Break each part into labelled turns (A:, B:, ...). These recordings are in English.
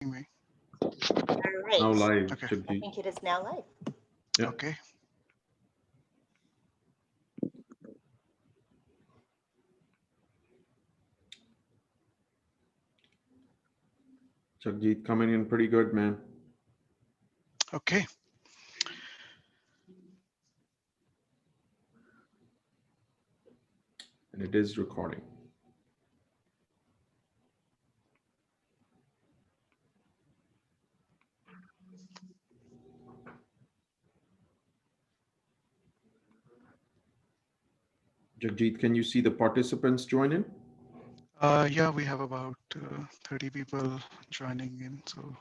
A: Me.
B: All right.
C: Now live.
A: Okay.
B: I think it is now live.
C: Yeah.
A: Okay.
C: Jagjit coming in pretty good, man.
A: Okay.
C: And it is recording. Jagjit, can you see the participants join in?
A: Yeah, we have about 30 people joining in. So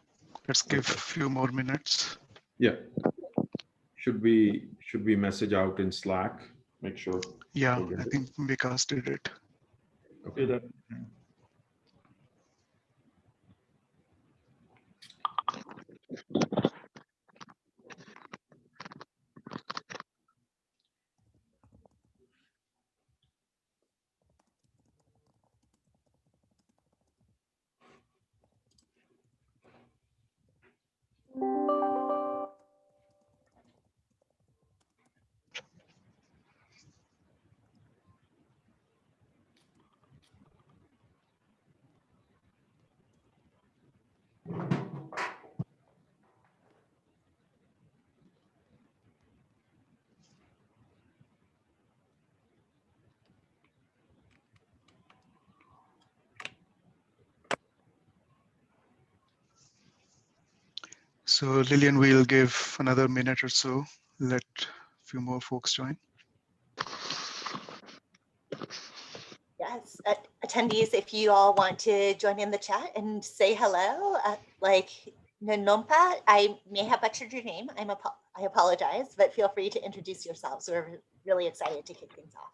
A: let's give a few more minutes.
C: Yeah. Should we message out in Slack? Make sure.
A: Yeah,
C: people get
A: I
C: it.
A: think Vikas did it.
C: Okay.
D: that.
A: So Lillian, we'll give another minute or so. Let a few more folks join.
B: Yes, attendees, if you all want to join in the chat and say hello, like Nanompa, I may have butchered your name. I apologize, but feel free to introduce yourselves. We're really excited to kick things off.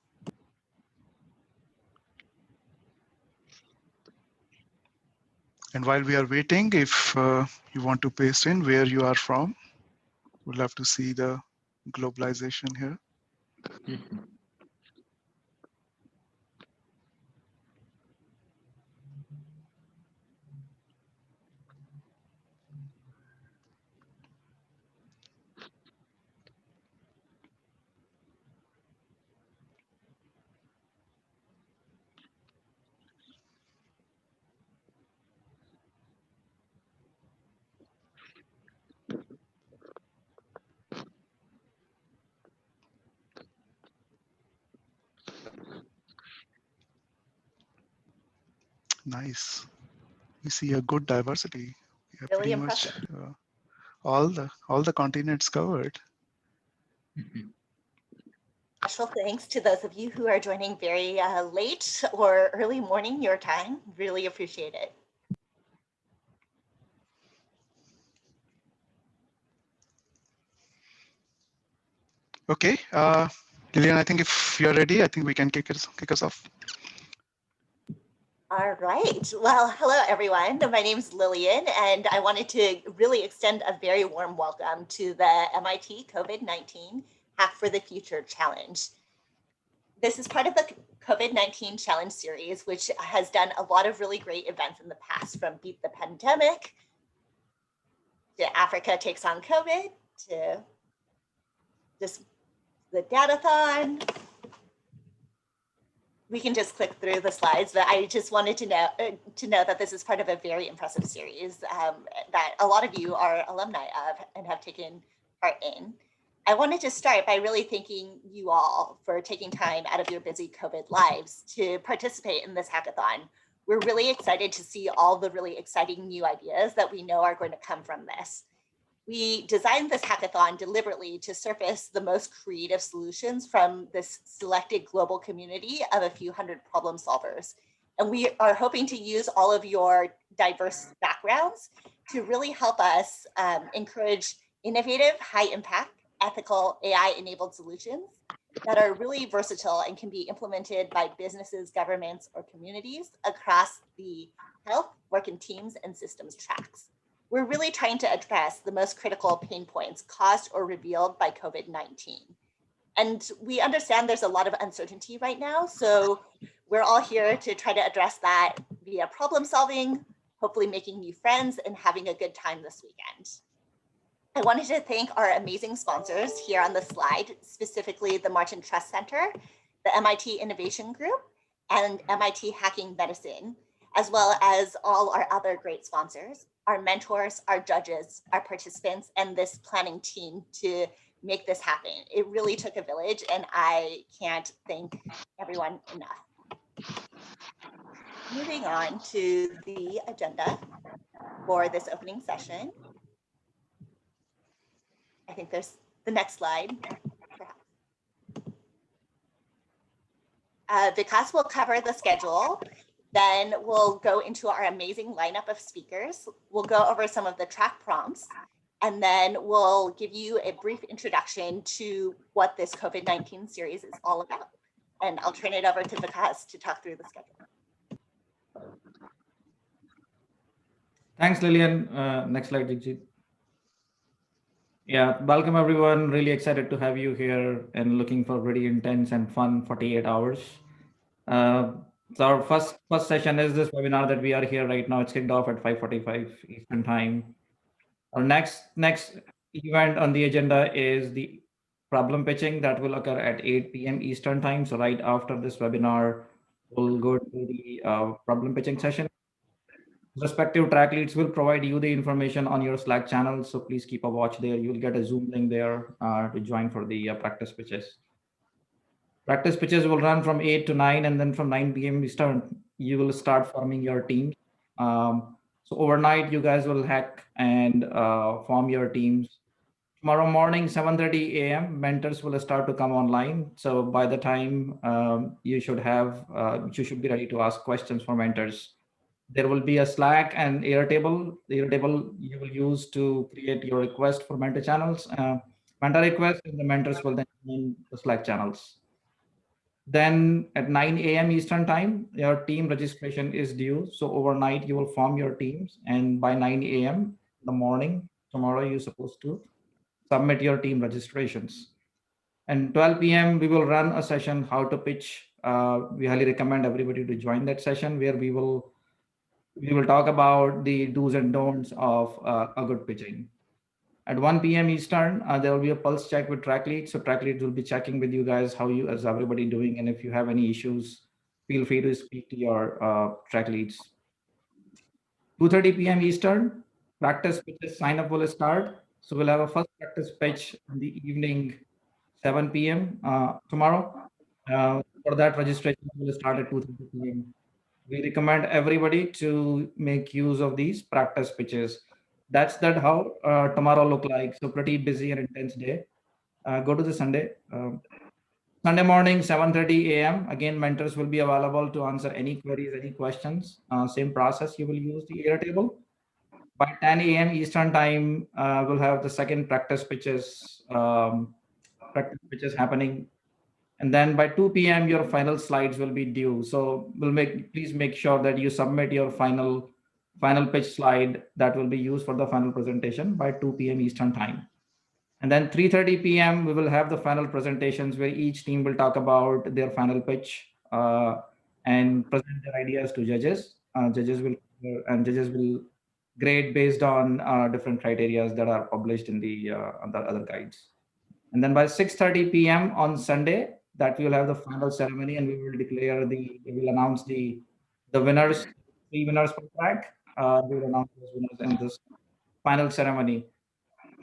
A: And while we are waiting, if you want to paste in where you are from, we'd love to see the globalization here. Nice. We see a good diversity. Yeah,
B: Really
A: pretty
B: impressive.
A: much all the continents covered.
B: Special thanks to those of you who are joining very late or early morning your time. Really appreciate it.
A: Okay, Lillian, I think if you're ready, I think we can kick us off.
B: All right. Well, hello, everyone. My name is Lillian, and I wanted to really extend a very warm welcome to the MIT COVID-19 Hack for the Future Challenge. This is part of the COVID-19 Challenge series, which has done a lot of really great events in the past, from Beat the Pandemic to Africa Takes on COVID to just the Datathon. We can just click through the slides, but I just wanted to know that this is part of a very impressive series that a lot of you are alumni of and have taken part in. I wanted to start by really thanking you all for taking time out of your busy COVID lives to participate in this hackathon. We're really excited to see all the really exciting new ideas that we know are going to come from this. We designed this hackathon deliberately to surface the most creative solutions from this selected global community of a few hundred problem solvers. And we are hoping to use all of your diverse backgrounds to really help us encourage innovative, high impact, ethical AI-enabled solutions that are really versatile and can be implemented by businesses, governments, or communities across the health, work in teams, and systems tracks. We're really trying to address the most critical pain points caused or revealed by COVID-19. And we understand there's a lot of uncertainty right now, so we're all here to try to address that via problem solving, hopefully making new friends and having a good time this weekend. I wanted to thank our amazing sponsors here on the slide, specifically the Martin Trust Center, the MIT Innovation Group, and MIT Hacking Medicine, as well as all our other great sponsors, our mentors, our judges, our participants, and this planning team to make this happen. It really took a village, and I can't thank everyone enough. Moving on to the agenda for this opening session. I think there's the next slide, perhaps. Vikas will cover the schedule. Then we'll go into our amazing lineup of speakers. We'll go over some of the track prompts, and then we'll give you a brief introduction to what this COVID-19 series is all about. And I'll turn it over to Vikas to talk through the schedule.
D: Thanks, Lillian. Next slide, Dijit. Yeah, welcome everyone. Really excited to have you here and looking for really intense and fun 48 hours. So our first session is this webinar that we are here right now. It's kicked off at 5:45 Eastern time. Our next event on the agenda is the problem pitching that will occur at 8 p.m. Eastern time. So right after this webinar, we'll go to the problem pitching session. Respective track leads will provide you the information on your Slack channel. So please keep a watch there. You'll get a Zoom link there to join for the practice pitches. Practice pitches will run from 8 to 9, and then from 9 p.m. Eastern, you will start forming your teams. So overnight, you guys will hack and form your teams. Tomorrow morning, 7:30 a.m., mentors will start to come online. So by the time you should be ready to ask questions for mentors. There will be a Slack and Airtable. The Airtable you will use to create your request for mentor channels, mentor requests, and the mentors will then join the Slack channels. Then at 9 a.m. Eastern time, your team registration is due. So overnight, you will form your teams. And by 9 a.m. in the morning, tomorrow, you're supposed to submit your team registrations. And 12 p.m., we will run a session, how to pitch. We highly recommend everybody to join that session where we will talk about the do's and don'ts of a good pitching. At 1 p.m. Eastern, there will be a pulse check with track leads. So track leads will be checking with you guys, how is everybody doing? And if you have any issues, feel free to speak to your track leads. 2:30 p.m. Eastern, practice pitches sign up will start. So we'll have a first practice pitch in the evening, 7 p.m. Tomorrow. For that, registration will start at 2:30 p.m. We recommend everybody to make use of these practice pitches. That's how tomorrow look like. So pretty busy and intense day. Go to the Sunday. Sunday morning, 7:30 a.m. Again, mentors will be available to answer any queries, any questions. Same process, you will use the Airtable. By 10 a.m. Eastern time, we'll have the second practice pitches happening. And then by 2 p.m., your final slides will be due. So please make sure that you submit your final pitch slide that will be used for the final presentation by 2 p.m. Eastern time. And then 3:30 p.m., we will have the final presentations where each team will talk about their final pitch and present their ideas to judges. Judges will grade based on different criteria that are published in the other guides. And then by 6:30 p.m. on Sunday, that we will have the final ceremony, and we will announce the winners, 3 winners per track. We will announce those winners in this final ceremony.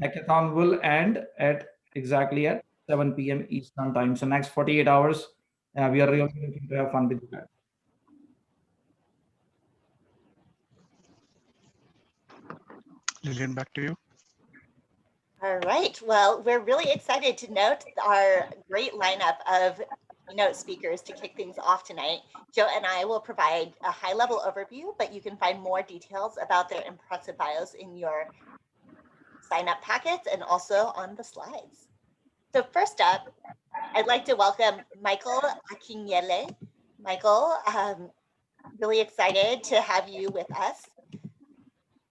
D: Hackathon will end exactly at 7 p.m. Eastern time. So next 48 hours, we are really looking to have fun with that.
A: Lillian, back to you.
B: All right. Well, we're really excited to note our great lineup of keynote speakers to kick things off tonight. Joe and I will provide a high-level overview, but you can find more details about their impressive bios in your sign-up packets and also on the slides. So first up, I'd like to welcome Michael Akinyele. Michael, really excited to have you with us.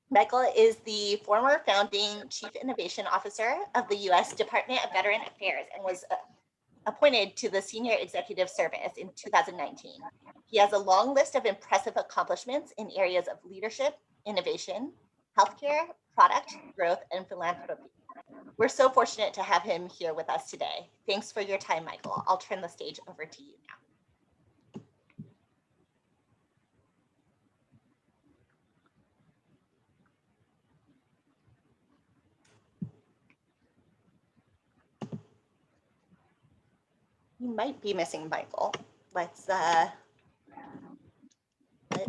B: Michael is the former founding Chief Innovation Officer of the U.S. Department of Veteran Affairs and was appointed to the Senior Executive Service in 2019. He has a long list of impressive accomplishments in areas of leadership, innovation, healthcare, product, growth, and philanthropy. We're so fortunate to have him here with us today. Thanks for your time, Michael. I'll turn the stage over to you now. You might be missing Michael. Let's let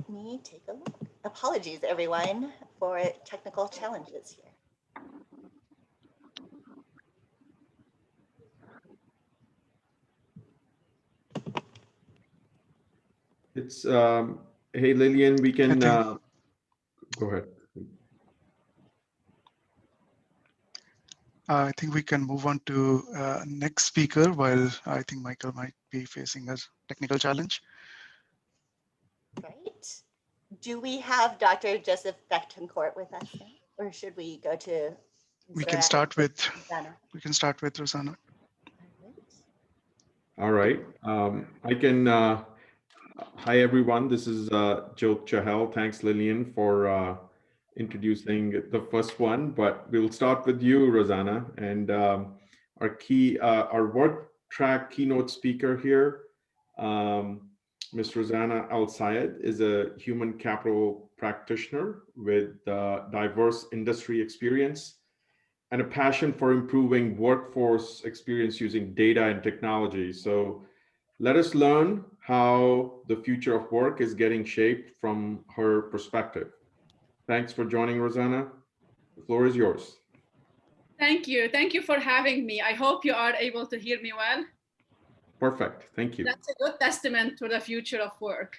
B: me take a look. Apologies, everyone, for technical challenges here.
C: It's, hey, Lillian, we can, go ahead.
A: I think we can move on to next speaker while I think Michael might be facing a technical challenge.
B: Right. Do we have Dr. Joseph Buttoncourt with us now, or should we go to?
A: We can start with
B: Rosanna?
A: Rosanna.
C: All right. I can, hi, everyone. This is Joe Chahal. Thanks, Lillian, for introducing the first one, but we'll start with you, Rosanna. And our work track keynote speaker here, Ms. Rosanna Al-Sayed, is a human capital practitioner with diverse industry experience and a passion for improving workforce experience using data and technology. So let us learn how the future of work is getting shaped from her perspective. Thanks for joining, Rosanna. The floor is yours.
E: Thank you. Thank you for having me. I hope you are able to hear me well.
C: Perfect. Thank you.
E: That's a good testament to the future of work.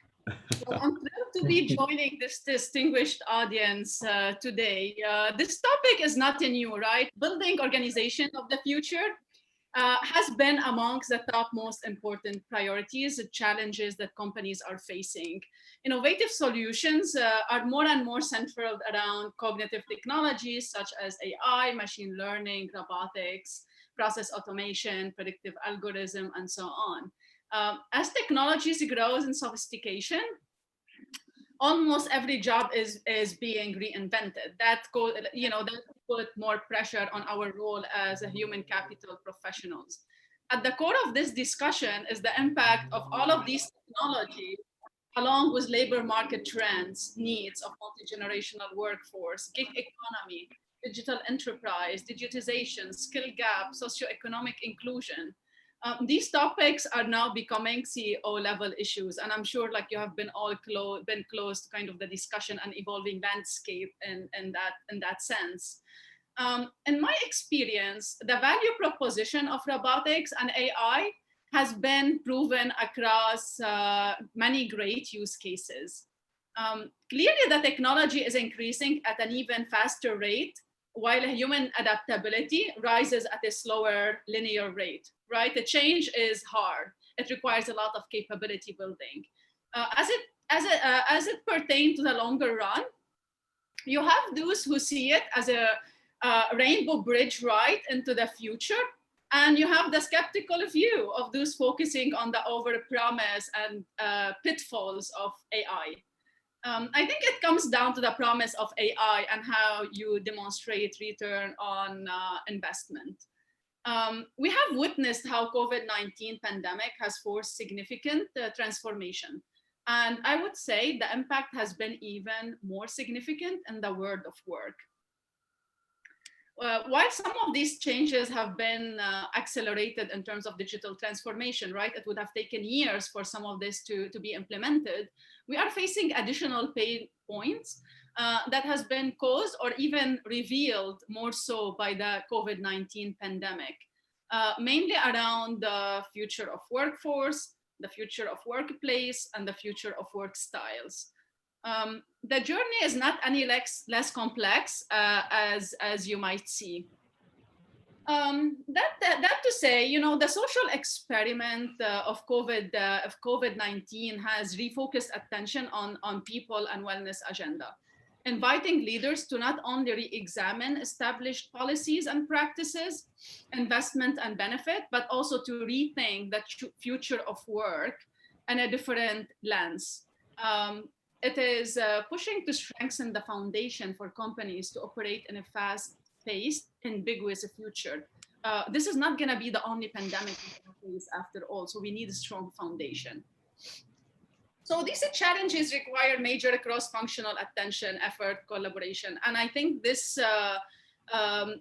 E: Well, I'm thrilled to be joining this distinguished audience today. This topic is not new, right? Building organization of the future has been amongst the top most important priorities, the challenges that companies are facing. Innovative solutions are more and more centered around cognitive technologies such as AI, machine learning, robotics, process automation, predictive algorithm, and so on. As technologies grows in sophistication, almost every job is being reinvented. That put more pressure on our role as a human capital professionals. At the core of this discussion is the impact of all of these technologies along with labor market trends, needs of multi-generational workforce, gig economy, digital enterprise, digitization, skill gap, socioeconomic inclusion. These topics are now becoming CEO level issues, and I'm sure like you have been all been close to kind of the discussion and evolving landscape in that sense. In my experience, the value proposition of robotics and AI has been proven across many great use cases. Clearly, the technology is increasing at an even faster rate, while human adaptability rises at a slower linear rate, right? The change is hard. It requires a lot of capability building. As it pertains to the longer run, you have those who see it as a rainbow bridge right into the future, and you have the skeptical view of those focusing on the overpromise and pitfalls of AI. I think it comes down to the promise of AI and how you demonstrate return on investment. We have witnessed how COVID-19 pandemic has forced significant transformation. And I would say the impact has been even more significant in the world of work. While some of these changes have been accelerated in terms of digital transformation, right? It would have taken years for some of this to be implemented. We are facing additional pain points that has been caused or even revealed more so by the COVID-19 pandemic, mainly around the future of workforce, the future of workplace, and the future of work styles. The journey is not any less complex as you might see. That to say, you know, the social experiment of COVID-19 has refocused attention on people and wellness agenda. inviting leaders to not only re-examine established policies and practices, investment and benefit, but also to rethink the future of work in a different lens. It is pushing to strengthen the foundation for companies to operate in a fast-paced, ambiguous future. This is not going to be the only pandemic we face after all, so we need a strong foundation. So these challenges require major cross-functional attention, effort, collaboration, and I think this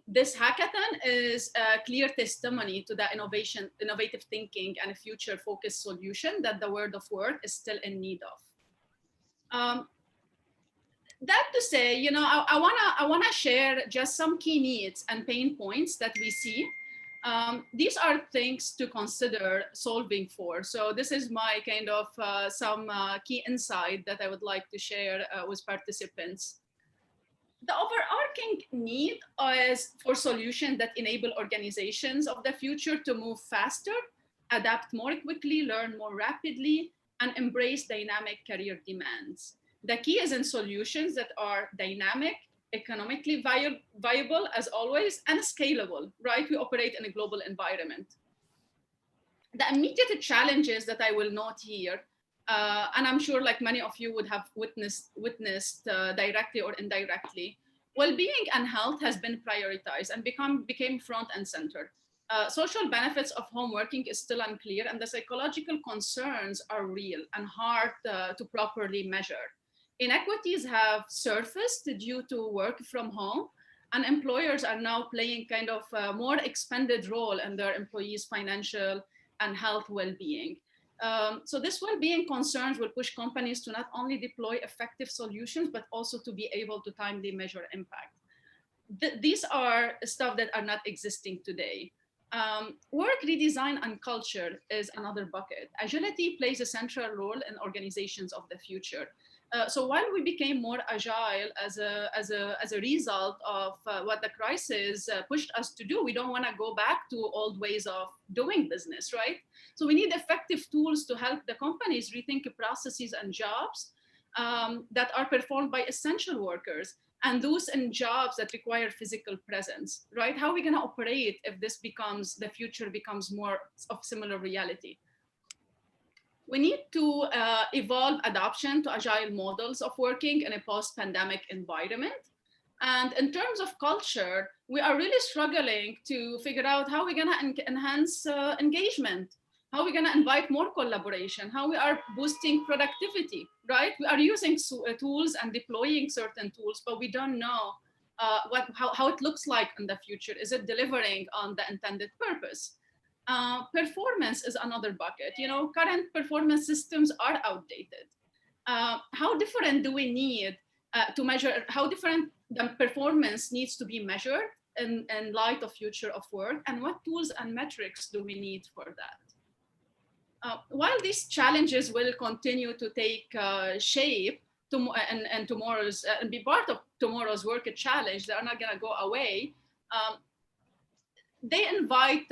E: this hackathon is a clear testimony to the innovative thinking, and a future-focused solution that the world of work is still in need of. That to say, you know, I wanna share just some key needs and pain points that we see. These are things to consider solving for. So this is my kind of some key insight that I would like to share with participants. The overarching need is for solutions that enable organizations of the future to move faster, adapt more quickly, learn more rapidly, and embrace dynamic career demands. The key is in solutions that are dynamic, economically viable as always, and scalable, right? We operate in a global environment. The immediate challenges that I will note here, and I'm sure like many of you would have witnessed directly or indirectly, well-being and health has been prioritized and became front and center. Social benefits of home working is still unclear, and the psychological concerns are real and hard to properly measure. Inequities have surfaced due to work from home, and employers are now playing kind of a more expanded role in their employees' financial and health well-being. So this well-being concerns will push companies to not only deploy effective solutions, but also to be able to timely measure impact. These are stuff that are not existing today. Work redesign and culture is another bucket. Agility plays a central role in organizations of the future. So while we became more agile as a result of what the crisis pushed us to do, we don't want to go back to old ways of doing business, right? So we need effective tools to help the companies rethink processes and jobs that are performed by essential workers, and those in jobs that require physical presence, right? How are we going to operate if this becomes, the future becomes more of similar reality? We need to evolve adoption to agile models of working in a post-pandemic environment. And in terms of culture, we are really struggling to figure out how we're going to enhance engagement, how we're going to invite more collaboration, how we are boosting productivity, right? We are using tools and deploying certain tools, but we don't know how it looks like in the future. Is it delivering on the intended purpose? Performance is another bucket. You know, current performance systems are outdated. How different do we need to measure, how different the performance needs to be measured in light of future of work, and what tools and metrics do we need for that? While these challenges will continue to take shape and tomorrow's and be part of tomorrow's work challenge, they are not going to go away. They invite,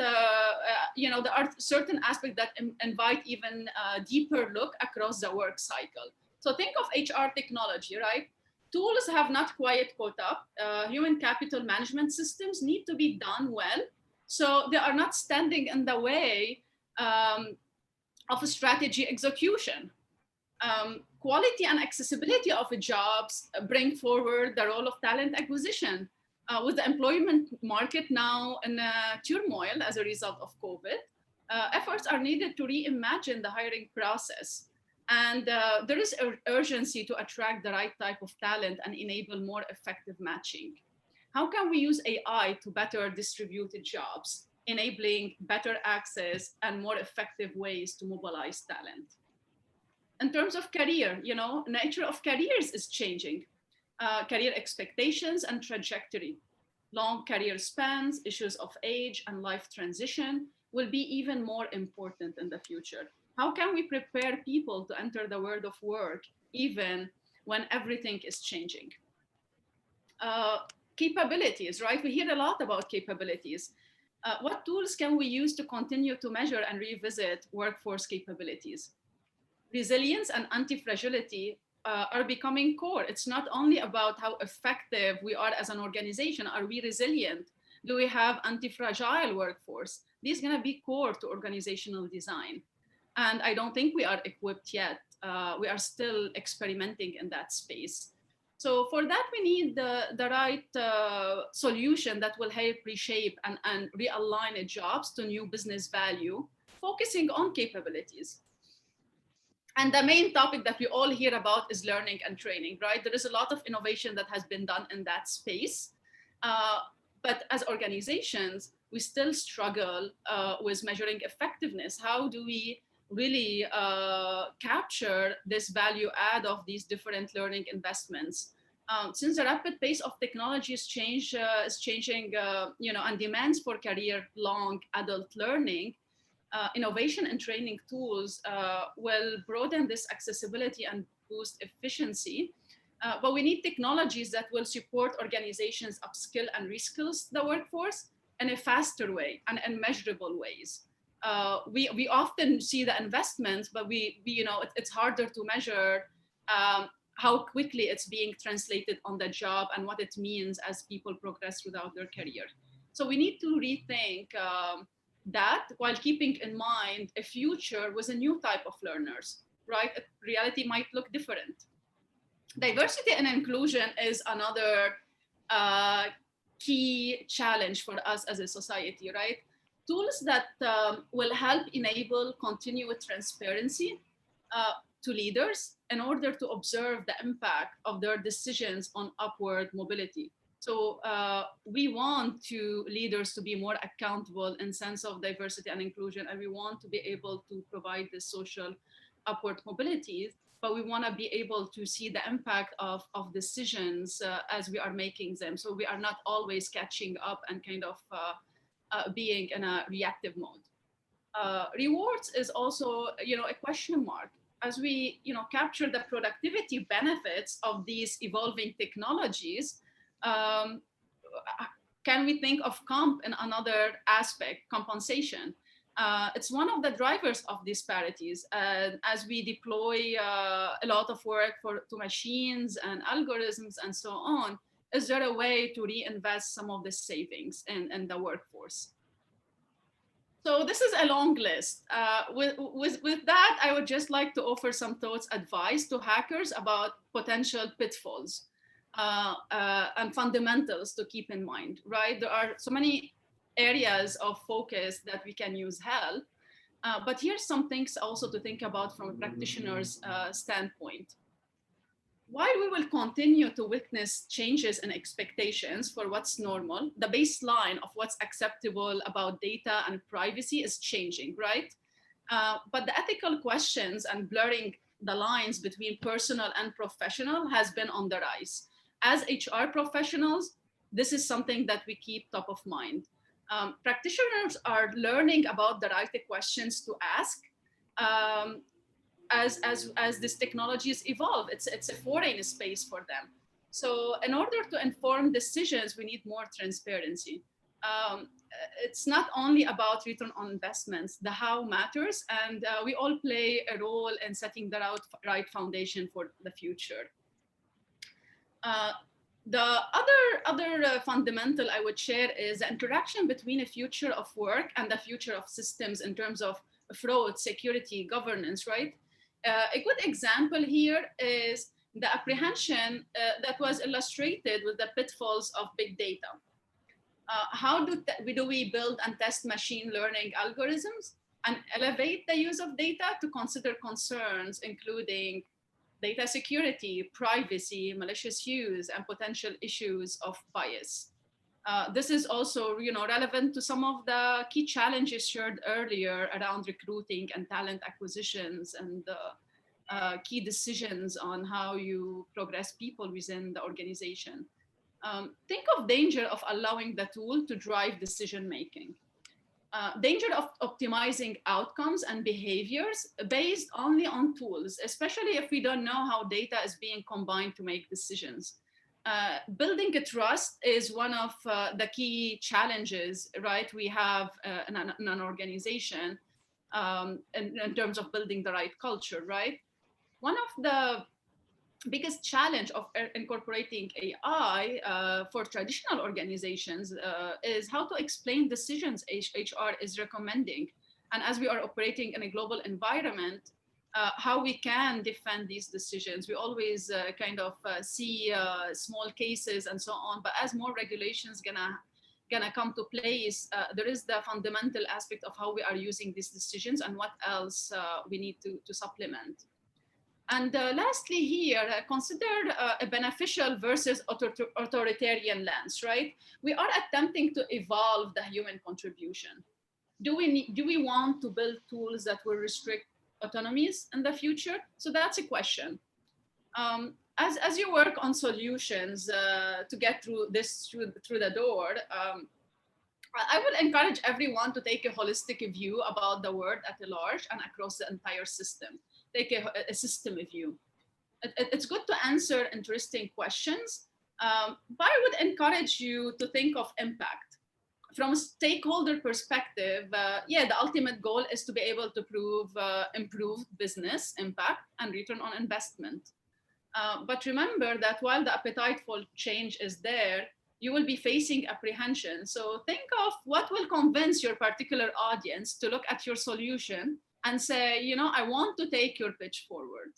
E: you know, there are certain aspects that invite even a deeper look across the work cycle. So think of HR technology, right? Tools have not quite caught up. Human capital management systems need to be done well, so they are not standing in the way of a strategy execution. Quality and accessibility of jobs bring forward the role of talent acquisition. With the employment market now in turmoil as a result of COVID, efforts are needed to reimagine the hiring process. And there is urgency to attract the right type of talent and enable more effective matching. How can we use AI to better distribute jobs, enabling better access and more effective ways to mobilize talent? In terms of career, you know, nature of careers is changing. Career expectations and trajectory. Long career spans, issues of age and life transition will be even more important in the future. How can we prepare people to enter the world of work even when everything is changing? Capabilities, right? We hear a lot about capabilities. What tools can we use to continue to measure and revisit workforce capabilities? Resilience and anti-fragility are becoming core. It's not only about how effective we are as an organization. Are we resilient? Do we have anti-fragile workforce? These are going to be core to organizational design. And I don't think we are equipped yet. We are still experimenting in that space. So for that, we need the right solution that will help reshape and realign jobs to new business value, focusing on capabilities. And the main topic that we all hear about is learning and training, right? There is a lot of innovation that has been done in that space. But as organizations, we still struggle with measuring effectiveness. How do we really capture this value add of these different learning investments? Since the rapid pace of technology is changing, and demands for career-long adult learning, innovation and training tools will broaden this accessibility and boost efficiency. But we need technologies that will support organizations upskill and reskills the workforce in a faster way and in measurable ways. We often see the investments, but it's harder to measure how quickly it's being translated on the job and what it means as people progress throughout their career. So we need to rethink that while keeping in mind a future with a new type of learners, right? Reality might look different. Diversity and inclusion is another key challenge for us as a society, right? Tools that will help enable continued transparency to leaders in order to observe the impact of their decisions on upward mobility. So we want leaders to be more accountable in sense of diversity and inclusion, and we want to be able to provide this social upward mobility, but we want to be able to see the impact of decisions as we are making them. So we are not always catching up and kind of being in a reactive mode. Rewards is also, a question mark. As we, capture the productivity benefits of these evolving technologies, can we think of comp in another aspect, compensation? It's one of the drivers of disparities. As we deploy a lot of work to machines and algorithms and so on, is there a way to reinvest some of the savings in the workforce? So this is a long list. With that, I would just like to offer some thoughts, advice to hackers about potential pitfalls and fundamentals to keep in mind, right? There are so many areas of focus that we can use help, but here's some things also to think about from a practitioner's standpoint. While we will continue to witness changes in expectations for what's normal, the baseline of what's acceptable about data and privacy is changing, right? But the ethical questions and blurring the lines between personal and professional has been on the rise. As HR professionals, this is something that we keep top of mind. Practitioners are learning about the right questions to ask. As these technologies evolve, it's a foreign space for them. So in order to inform decisions, we need more transparency. It's not only about return on investments, the how matters, and we all play a role in setting the right foundation for the future. The other fundamental I would share is the interaction between a future of work and the future of systems in terms of fraud, security, governance, right? A good example here is the apprehension that was illustrated with the pitfalls of big data. How do we build and test machine learning algorithms and elevate the use of data to consider concerns, including data security, privacy, malicious use, and potential issues of bias? This is also, relevant to some of the key challenges shared earlier around recruiting and talent acquisitions and key decisions on how you progress people within the organization. Think of danger of allowing the tool to drive decision-making. Danger of optimizing outcomes and behaviors based only on tools, especially if we don't know how data is being combined to make decisions. Building a trust is one of the key challenges, right? We have in an organization in terms of building the right culture, right? One of the biggest challenge of incorporating AI for traditional organizations is how to explain decisions HR is recommending. And as we are operating in a global environment, how we can defend these decisions. We always kind of see small cases and so on, but as more regulations gonna come to place, there is the fundamental aspect of how we are using these decisions and what else we need to supplement. And lastly here, consider a beneficial versus authoritarian lens, right? We are attempting to evolve the human contribution. Do we want to build tools that will restrict autonomies in the future? So that's a question. As you work on solutions to get through this through the door, I would encourage everyone to take a holistic view about the world at large and across the entire system. Take a system view. It's good to answer interesting questions, but I would encourage you to think of impact. From a stakeholder perspective, yeah, the ultimate goal is to be able to prove improved business impact and return on investment. But remember that while the appetite for change is there, you will be facing apprehension. So think of what will convince your particular audience to look at your solution and say, you know, I want to take your pitch forward.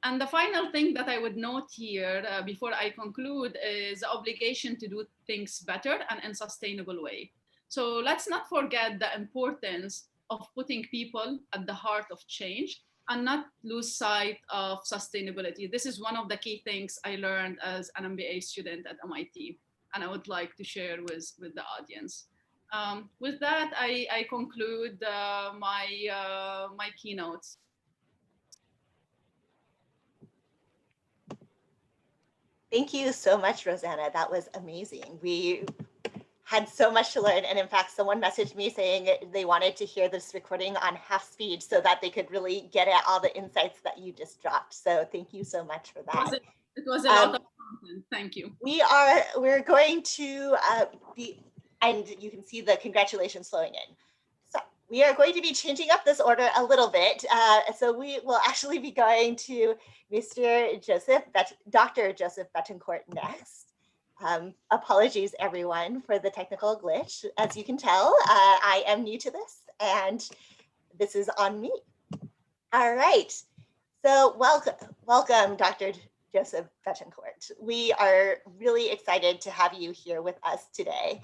E: And the final thing that I would note here before I conclude is the obligation to do things better and in a sustainable way. So let's not forget the importance of putting people at the heart of change and not lose sight of sustainability. This is one of the key things I learned as an MBA student at MIT, and I would like to share with the audience. With that, I conclude my keynotes.
B: Thank you so much, Rosanna. That was amazing. We had so much to learn. And in fact, someone messaged me saying they wanted to hear this recording on half speed so that they could really get at all the insights that you just dropped. So thank you so much for that.
E: It was a lot of content. Thank you.
B: We're going to and you can see the congratulations flowing in. So we are going to be changing up this order a little bit. So we will actually be going to Dr. Joseph Buttoncourt next. Apologies everyone for the technical glitch. As you can tell, I am new to this and this is on me. All right, so welcome Dr. Joseph Buttoncourt. We are really excited to have you here with us today.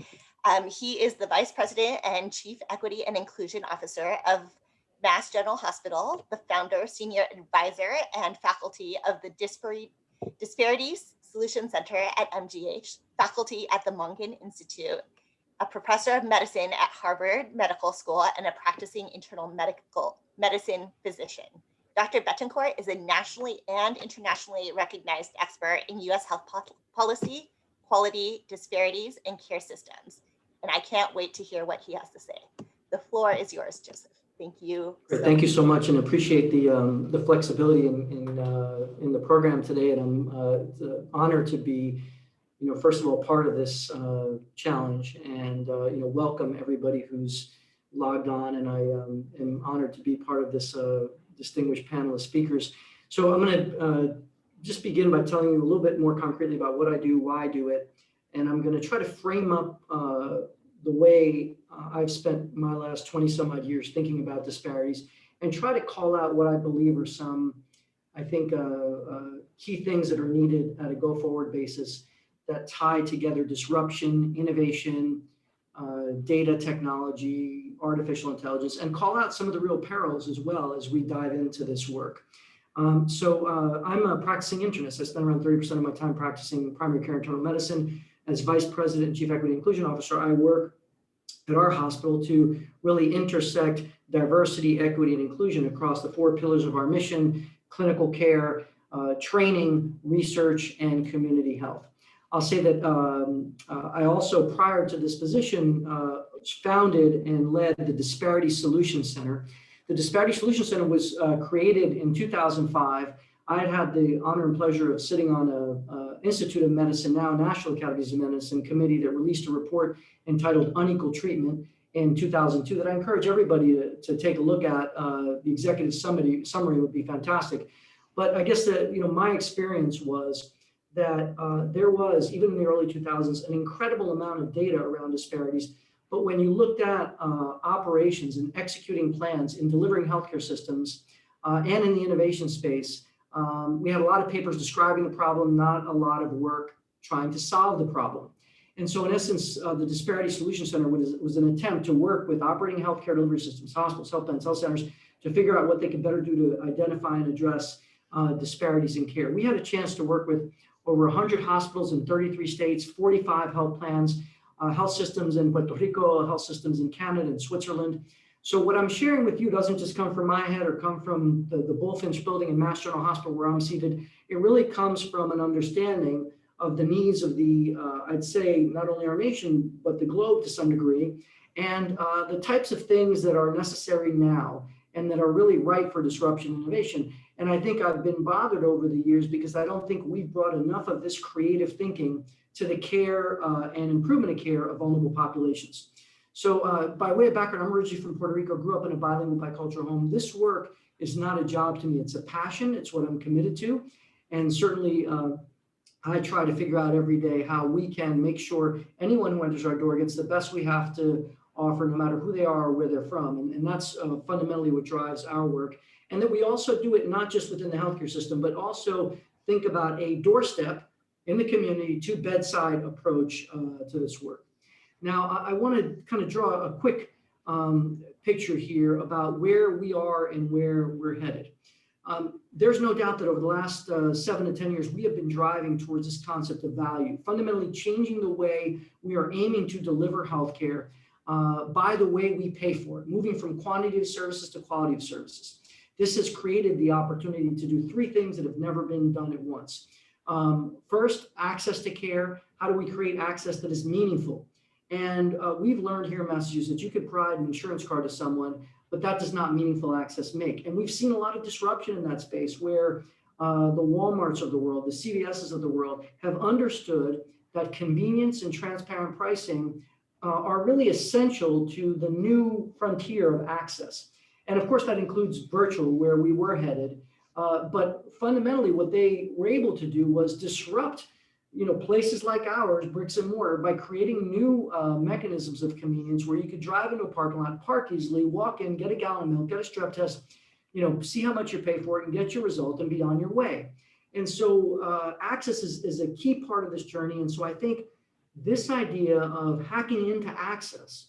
B: He is the Vice President and Chief Equity and Inclusion Officer of Mass General Hospital, the founder, senior advisor, and faculty of the Disparities Solution Center at MGH, faculty at the Mongan Institute, a professor of medicine at Harvard Medical School, and a practicing internal medical medicine physician. Dr. Buttoncourt is a nationally and internationally recognized expert in U.S. health policy, quality, disparities, and care systems. And I can't wait to hear what he has to say. The floor is yours, Joseph. Thank you.
F: Thank you so much, and appreciate the flexibility in the program today. And I'm it's an honor to be, first of all, part of this challenge, and welcome everybody who's logged on. And I am honored to be part of this distinguished panel of speakers. So I'm going to just begin by telling you a little bit more concretely about what I do, why I do it, and I'm going to try to frame up the way I've spent my last 20 some odd years thinking about disparities, and try to call out what I believe are some, I think, key things that are needed at a go forward basis that tie together disruption, innovation, data technology, artificial intelligence, and call out some of the real perils as well as we dive into this work. So I'm a practicing internist. I spend around 30% of my time practicing primary care internal medicine. As Vice President and Chief Equity Inclusion Officer, I work at our hospital to really intersect diversity, equity, and inclusion across the 4 pillars of our mission: clinical care, training, research, and community health. I'll say that I also, prior to this position, founded and led the Disparities Solution Center. The Disparities Solution Center was created in 2005. I had the honor and pleasure of sitting on an Institute of Medicine, now National Academies of Medicine committee that released a report entitled Unequal Treatment in 2002 that I encourage everybody to take a look at. The executive summary would be fantastic. But I guess that, my experience was that there was, even in the early 2000s, an incredible amount of data around disparities. But when you looked at operations and executing plans in delivering healthcare systems and in the innovation space, we had a lot of papers describing the problem, not a lot of work trying to solve the problem. And so in essence, the Disparity Solution Center was an attempt to work with operating healthcare delivery systems, hospitals, health plans, health centers, to figure out what they could better do to identify and address disparities in care. We had a chance to work with over 100 hospitals in 33 states, 45 health plans, health systems in Puerto Rico, health systems in Canada and Switzerland. So what I'm sharing with you doesn't just come from my head or come from the Bullfinch building in Mass General Hospital where I'm seated. It really comes from an understanding of the needs of the, I'd say, not only our nation, but the globe to some degree, and the types of things that are necessary now and that are really ripe for disruption and innovation. And I think I've been bothered over the years because I don't think we've brought enough of this creative thinking to the care and improvement of care of vulnerable populations. So by way of background, I'm originally from Puerto Rico, grew up in a bilingual bicultural home. This work is not a job to me, it's a passion, it's what I'm committed to. And certainly I try to figure out every day how we can make sure anyone who enters our door gets the best we have to offer, no matter who they are or where they're from. And that's fundamentally what drives our work. And that we also do it not just within the healthcare system, but also think about a doorstep in the community to bedside approach to this work. Now, I want to kind of draw a quick picture here about where we are and where we're headed. There's no doubt that over the last 7 to 10 years, we have been driving towards this concept of value, fundamentally changing the way we are aiming to deliver healthcare by the way we pay for it, moving from quantity of services to quality of services. This has created the opportunity to do 3 things that have never been done at once. First, access to care. How do we create access that is meaningful? And we've learned here in Massachusetts, you could provide an insurance card to someone, but that does not meaningful access make. And we've seen a lot of disruption in that space where the Walmarts of the world, the CVSs of the world have understood that convenience and transparent pricing are really essential to the new frontier of access. And of course, that includes virtual, where we were headed. But fundamentally, what they were able to do was disrupt places like ours, bricks and mortar, by creating new mechanisms of convenience where you could drive into a parking lot, park easily, walk in, get a gallon of milk, get a strep test, see how much you pay for it and get your result and be on your way. And so access is a key part of this journey. And so I think this idea of hacking into access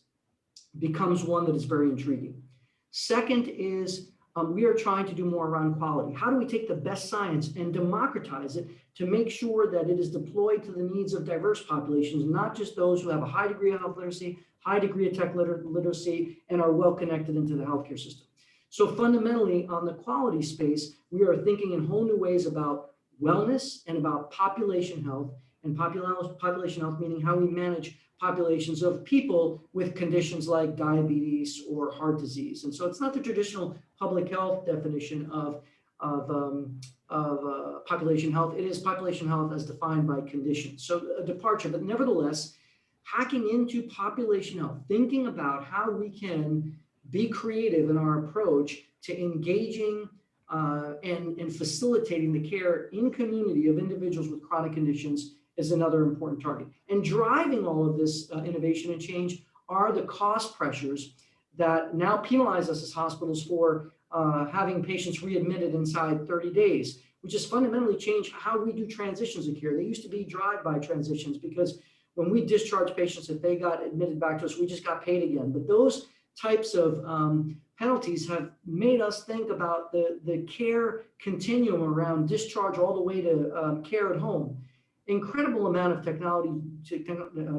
F: becomes one that is very intriguing. Second is we are trying to do more around quality. How do we take the best science and democratize it to make sure that it is deployed to the needs of diverse populations, not just those who have a high degree of health literacy, high degree of tech literacy, and are well connected into the healthcare system. So fundamentally, on the quality space, we are thinking in whole new ways about wellness and about population health, and population health meaning how we manage populations of people with conditions like diabetes or heart disease. And so it's not the traditional public health definition of population health. It is population health as defined by condition. So a departure, but nevertheless, hacking into population health, thinking about how we can be creative in our approach to engaging and facilitating the care in community of individuals with chronic conditions is another important target. And driving all of this innovation and change are the cost pressures that now penalize us as hospitals for having patients readmitted inside 30 days, which has fundamentally changed how we do transitions of care. They used to be drive-by transitions because when we discharge patients, if they got admitted back to us, we just got paid again. But those types of penalties have made us think about the care continuum around discharge all the way to care at home. Incredible amount of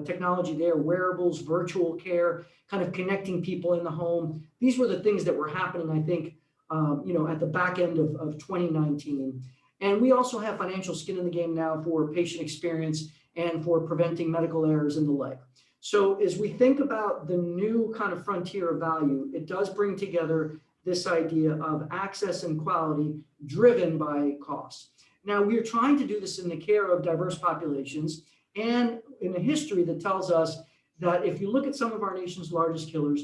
F: technology there, wearables, virtual care, kind of connecting people in the home. These were the things that were happening, I think, at the back end of 2019. And we also have financial skin in the game now for patient experience and for preventing medical errors and the like. So as we think about the new kind of frontier of value, it does bring together this idea of access and quality driven by cost. Now, we are trying to do this in the care of diverse populations and in a history that tells us that if you look at some of our nation's largest killers,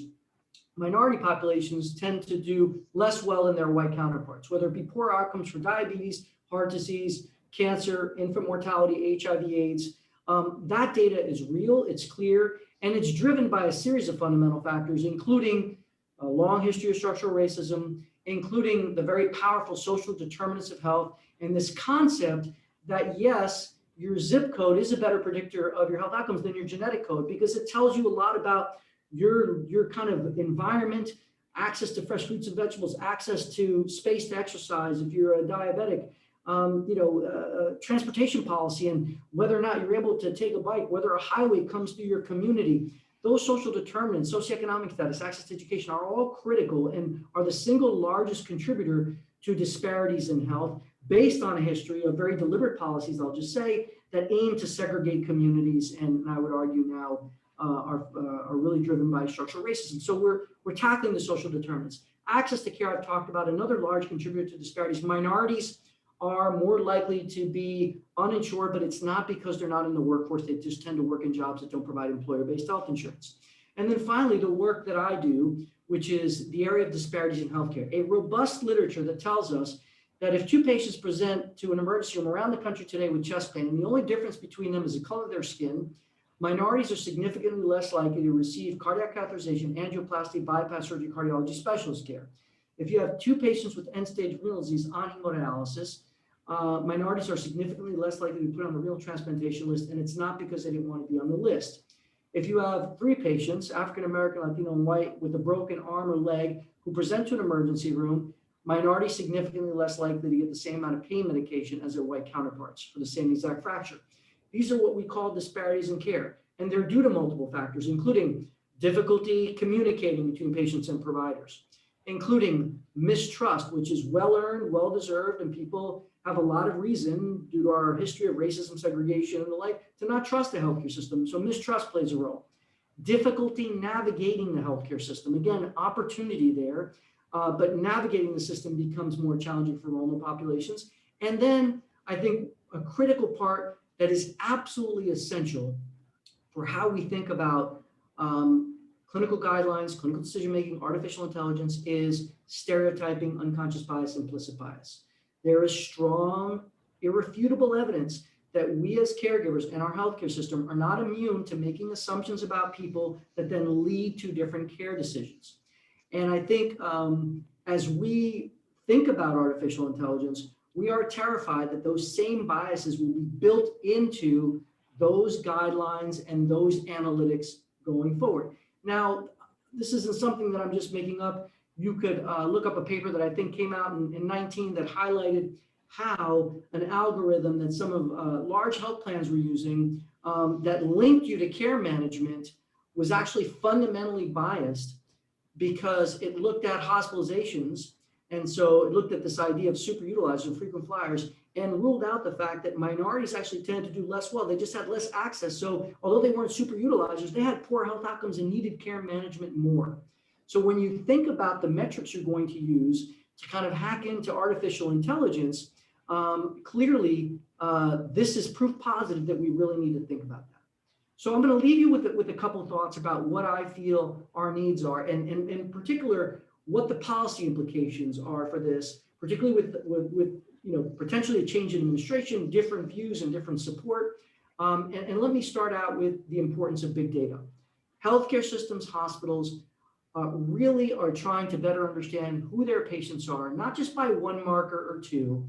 F: minority populations tend to do less well than their white counterparts, whether it be poor outcomes for diabetes, heart disease, cancer, infant mortality, HIV/AIDS. That data is real, it's clear, and it's driven by a series of fundamental factors, including a long history of structural racism, including the very powerful social determinants of health, and this concept that yes, your zip code is a better predictor of your health outcomes than your genetic code, because it tells you a lot about your kind of environment, access to fresh fruits and vegetables, access to space to exercise if you're a diabetic, transportation policy, and whether or not you're able to take a bike, whether a highway comes through your community. Those social determinants, socioeconomic status, access to education are all critical and are the single largest contributor to disparities in health, based on a history of very deliberate policies, I'll just say, that aim to segregate communities, and I would argue now are really driven by structural racism. So we're tackling the social determinants. Access to care, I've talked about, another large contributor to disparities. Minorities are more likely to be uninsured, but it's not because they're not in the workforce. They just tend to work in jobs that don't provide employer-based health insurance. And then finally, the work that I do, which is the area of disparities in healthcare, a robust literature that tells us that if two patients present to an emergency room around the country today with chest pain, and the only difference between them is the color of their skin, minorities are significantly less likely to receive cardiac catheterization, angioplasty, bypass surgery, cardiology specialist care. If you have two patients with end-stage renal disease on hemodialysis, minorities are significantly less likely to be put on the renal transplantation list, and it's not because they didn't want to be on the list. If you have three patients, African-American, Latino, and white, with a broken arm or leg who present to an emergency room, minorities significantly less likely to get the same amount of pain medication as their white counterparts for the same exact fracture. These are what we call disparities in care, and they're due to multiple factors, including difficulty communicating between patients and providers, including mistrust, which is well-earned, well-deserved, and people have a lot of reason, due to our history of racism, segregation, and the like, to not trust the healthcare system. So mistrust plays a role. Difficulty navigating the healthcare system. Again, opportunity there, but navigating the system becomes more challenging for vulnerable populations. And then I think a critical part that is absolutely essential for how we think about clinical guidelines, clinical decision-making, artificial intelligence is stereotyping, unconscious bias, implicit bias. There is strong, irrefutable evidence that we as caregivers in our healthcare system are not immune to making assumptions about people that then lead to different care decisions. And I think as we think about artificial intelligence, we are terrified that those same biases will be built into those guidelines and those analytics going forward. Now, this isn't something that I'm just making up. You could look up a paper that I think came out in 19 that highlighted how an algorithm that some of large health plans were using that linked you to care management was actually fundamentally biased, because it looked at hospitalizations. And so it looked at this idea of superutilizers and frequent flyers and ruled out the fact that minorities actually tended to do less well. They just had less access. So although they weren't superutilizers, they had poor health outcomes and needed care management more. So when you think about the metrics you're going to use to kind of hack into artificial intelligence, clearly this is proof positive that we really need to think about that. So I'm going to leave you with a couple of thoughts about what I feel our needs are, and in particular, what the policy implications are for this, particularly with potentially a change in administration, different views and different support. And let me start out with the importance of big data. Healthcare systems, hospitals really are trying to better understand who their patients are, not just by one marker or two,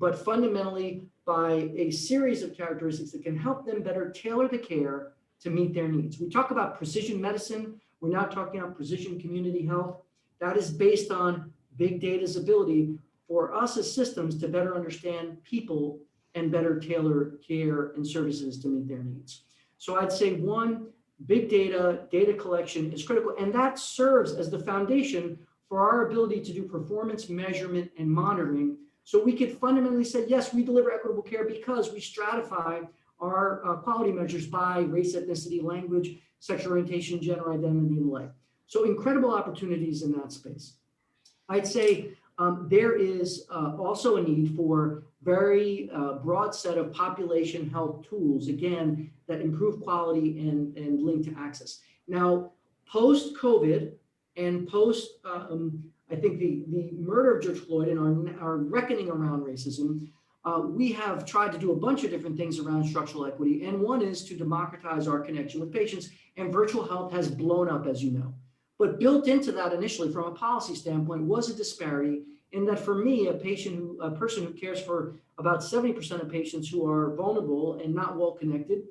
F: but fundamentally by a series of characteristics that can help them better tailor the care to meet their needs. We talk about precision medicine. We're now talking about precision community health. That is based on big data's ability for us as systems to better understand people and better tailor care and services to meet their needs. So I'd say one, big data collection is critical, and that serves as the foundation for our ability to do performance measurement and monitoring. So we could fundamentally say, yes, we deliver equitable care because we stratify our quality measures by race, ethnicity, language, sexual orientation, gender identity, and the like. So incredible opportunities in that space. I'd say there is also a need for very broad set of population health tools, again, that improve quality and link to access. Now, post-COVID, And post, I think the murder of George Floyd and our reckoning around racism, we have tried to do a bunch of different things around structural equity. And one is to democratize our connection with patients, and virtual health has blown up, as you know. But built into that initially from a policy standpoint was a disparity in that for me, a person who cares for about 70% of patients who are vulnerable and not well connected,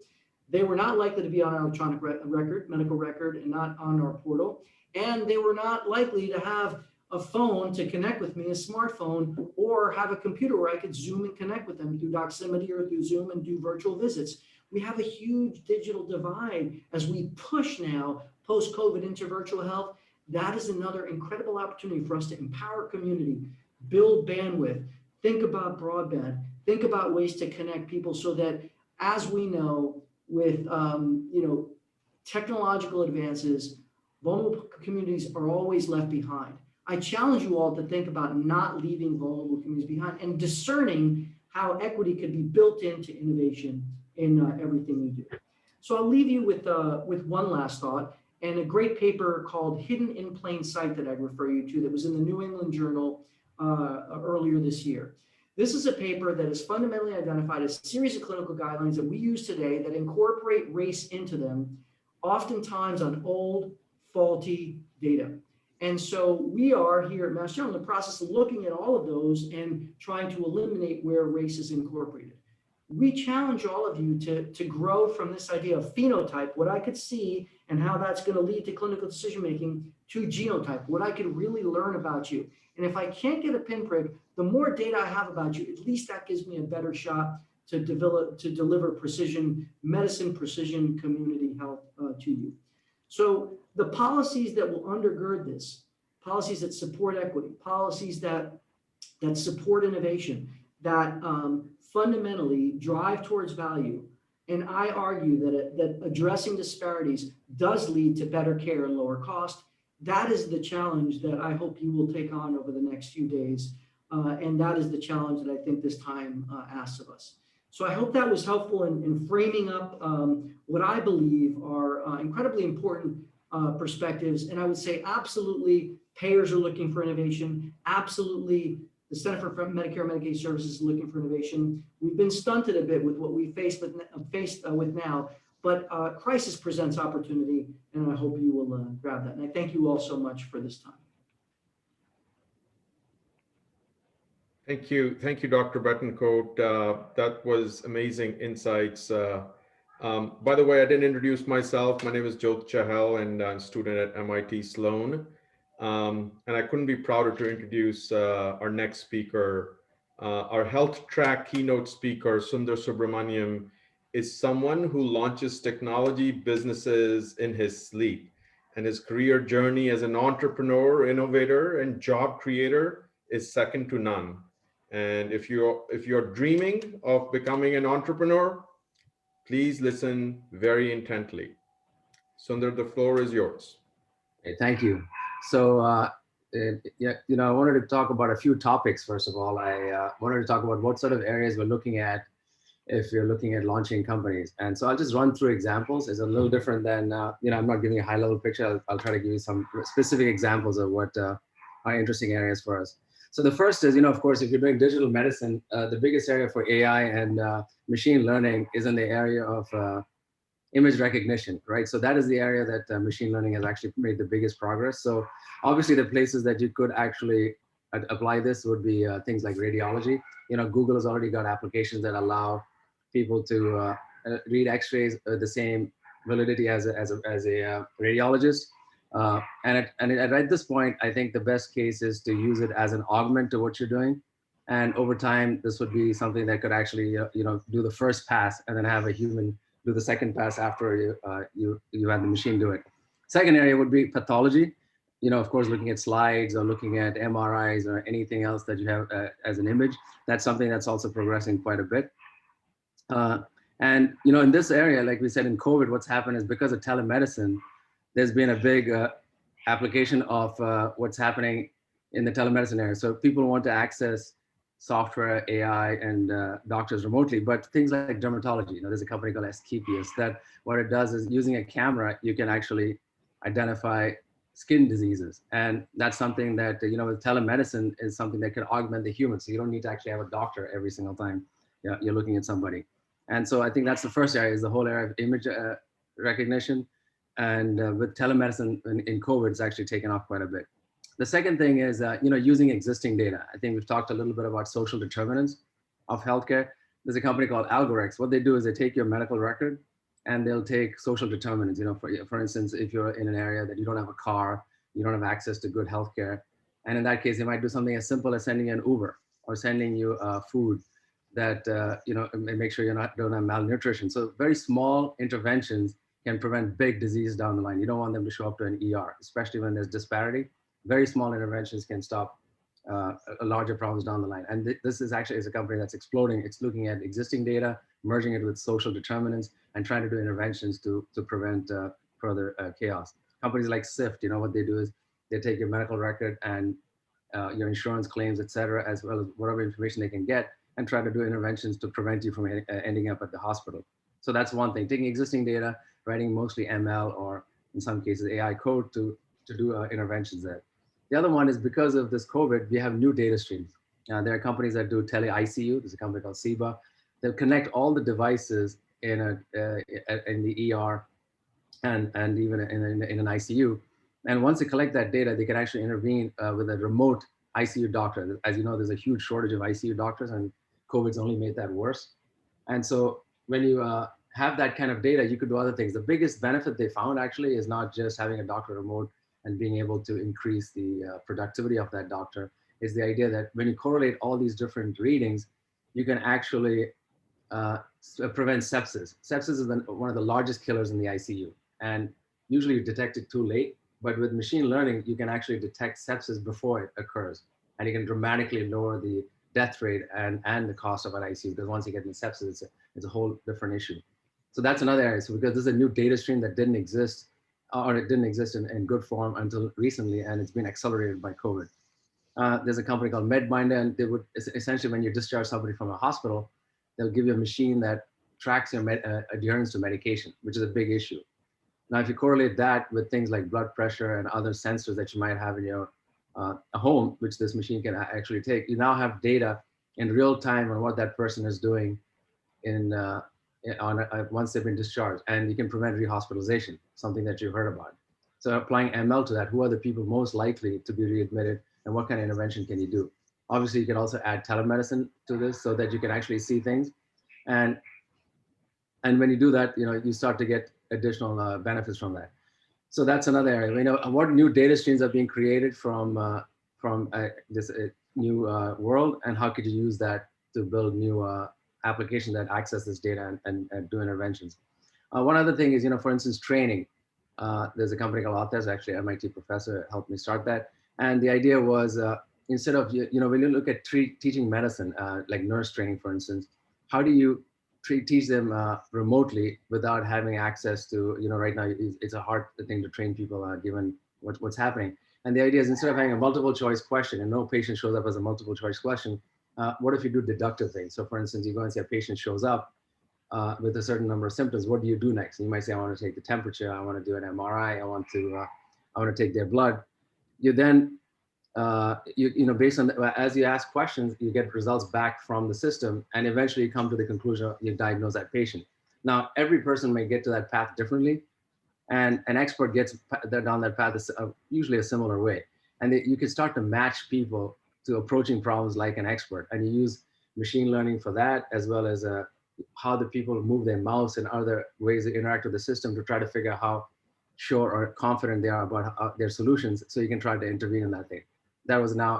F: they were not likely to be on our electronic medical record, and not on our portal. And they were not likely to have a phone to connect with me, a smartphone, or have a computer where I could Zoom and connect with them through Doximity or through Zoom and do virtual visits. We have a huge digital divide as we push now post-COVID into virtual health. That is another incredible opportunity for us to empower community, build bandwidth, think about broadband, think about ways to connect people so that, as we know, with technological advances, vulnerable communities are always left behind. I challenge you all to think about not leaving vulnerable communities behind and discerning how equity could be built into innovation in everything we do. So I'll leave you with one last thought, and a great paper called Hidden in Plain Sight that I'd refer you to that was in the New England Journal earlier this year. This is a paper that has fundamentally identified a series of clinical guidelines that we use today that incorporate race into them, oftentimes on old, faulty data. And so we are here at Mass General in the process of looking at all of those and trying to eliminate where race is incorporated. We challenge all of you to grow from this idea of phenotype, what I could see and how that's going to lead to clinical decision-making, to genotype, what I could really learn about you. And if I can't get a pinprick, the more data I have about you, at least that gives me a better shot to deliver precision medicine, precision community health to you. So the policies that will undergird this, policies that support equity, policies that support innovation, that fundamentally drive towards value. And I argue that addressing disparities does lead to better care and lower cost. That is the challenge that I hope you will take on over the next few days. And that is the challenge that I think this time asks of us. So I hope that was helpful in framing up what I believe are incredibly important perspectives. And I would say absolutely payers are looking for innovation. Absolutely the Center for Medicare and Medicaid Services is looking for innovation. We've been stunted a bit with what we faced with now, but crisis presents opportunity, and I hope you will grab that. And I thank you all so much for this time.
C: Thank you, Dr. Buttoncourt. That was amazing insights. By the way, I didn't introduce myself. My name is Joseph Chahal, and I'm a student at MIT Sloan. And I couldn't be prouder to introduce our next speaker. Our health track keynote speaker, Sunder Subramanyam, is someone who launches technology businesses in his sleep. And his career journey as an entrepreneur, innovator, and job creator is second to none. And if you're dreaming of becoming an entrepreneur, please listen very intently. Sunder, the floor is yours.
G: Okay, thank you. So, I wanted to talk about a few topics. First of all, I wanted to talk about what sort of areas we're looking at if you're looking at launching companies. And so I'll just run through examples. It's a little different than, I'm not giving a high level picture. I'll try to give you some specific examples of what are interesting areas for us. So the first is, of course, if you're doing digital medicine, the biggest area for AI and machine learning is in the area of image recognition, right? So that is the area that machine learning has actually made the biggest progress. So obviously the places that you could actually apply this would be things like radiology. Google has already got applications that allow people to read x-rays with the same validity as a radiologist. And at this point, I think the best case is to use it as an augment to what you're doing. And over time, this would be something that could actually, do the first pass and then have a human do the second pass after you had the machine do it. Second area would be pathology. Of course, looking at slides or looking at MRIs or anything else that you have as an image. That's something that's also progressing quite a bit. And in this area, like we said in COVID, what's happened is because of telemedicine, there's been a big application of what's happening in the telemedicine area. So people want to access software, AI, and doctors remotely, but things like dermatology, there's a company called Asclepius that what it does is using a camera, you can actually identify skin diseases. And that's something that, with telemedicine is something that can augment the human. So you don't need to actually have a doctor every single time you're looking at somebody. And so I think that's the first area, is the whole area of image recognition. And with telemedicine in COVID, it's actually taken off quite a bit. The second thing is, using existing data. I think we've talked a little bit about social determinants of healthcare. There's a company called Algorex. What they do is they take your medical record and they'll take social determinants. For instance, if you're in an area that you don't have a car, you don't have access to good healthcare, and in that case, they might do something as simple as sending you an Uber or sending you food that make sure don't have malnutrition. So very small interventions can prevent big disease down the line. You don't want them to show up to an ER, especially when there's disparity. Very small interventions can stop larger problems down the line. And this is actually a company that's exploding. It's looking at existing data, merging it with social determinants, and trying to do interventions to prevent further chaos. Companies like SIFT, what they do is they take your medical record and your insurance claims, et cetera, as well as whatever information they can get, and try to do interventions to prevent you from ending up at the hospital. So that's one thing, taking existing data, writing mostly ML or in some cases AI code to do interventions there. The other one is, because of this COVID, we have new data streams. There are companies that do tele-ICU. There's a company called SIBA. They'll connect all the devices in the ER and even in an ICU. And once they collect that data, they can actually intervene with a remote ICU doctor. As you know, there's a huge shortage of ICU doctors, and COVID's only made that worse. And so when you have that kind of data, you could do other things. The biggest benefit they found actually is not just having a doctor remote and being able to increase the productivity of that doctor, is the idea that when you correlate all these different readings, you can actually prevent sepsis. Sepsis is one of the largest killers in the ICU, and usually you detect it too late. But with machine learning, you can actually detect sepsis before it occurs, and you can dramatically lower the death rate and the cost of an ICU, because once you get into sepsis, it's a whole different issue. So that's another area. So because this is a new data stream that didn't exist, or it didn't exist in good form until recently, and it's been accelerated by COVID. There's a company called MedMinder, and they would essentially, when you discharge somebody from a hospital, they'll give you a machine that tracks your adherence to medication, which is a big issue. Now, if you correlate that with things like blood pressure and other sensors that you might have in your home, which this machine can actually take, you now have data in real time on what that person is doing once they've been discharged, and you can prevent rehospitalization, something that you've heard about. So applying ML to that, who are the people most likely to be readmitted, and what kind of intervention can you do? Obviously, you can also add telemedicine to this so that you can actually see things. And when you do that, you start to get additional benefits from that. So that's another area. What new data streams are being created from this new world, and how could you use that to build new applications that access this data and do interventions. One other thing is, for instance, training. There's a company called Authors, actually MIT professor helped me start that. And the idea was, instead of, when you look at teaching medicine, like nurse training, for instance, how do you teach them remotely without having access to, right now it's a hard thing to train people given what's happening. And the idea is, instead of having a multiple choice question, and no patient shows up as a multiple choice question, what if you do deductive things? So for instance, you go and say a patient shows up with a certain number of symptoms, what do you do next? And you might say, I want to take the temperature, I want to do an MRI, I want to take their blood. You then, based on, as you ask questions, you get results back from the system, and eventually you come to the conclusion, you diagnose that patient. Now, every person may get to that path differently, and an expert gets down that path usually a similar way. And you can start to match people to approaching problems like an expert, and you use machine learning for that, as well as how the people move their mouse and other ways to interact with the system to try to figure out how sure or confident they are about their solutions, so you can try to intervene in that thing. That was now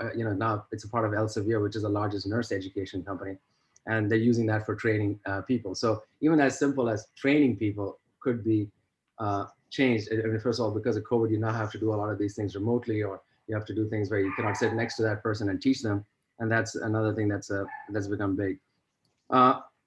G: it's a part of Elsevier, which is the largest nurse education company, and they're using that for training people. So even as simple as training people could be changed. I mean, first of all, because of COVID, you now have to do a lot of these things remotely, or you have to do things where you cannot sit next to that person and teach them, and that's another thing that's become big.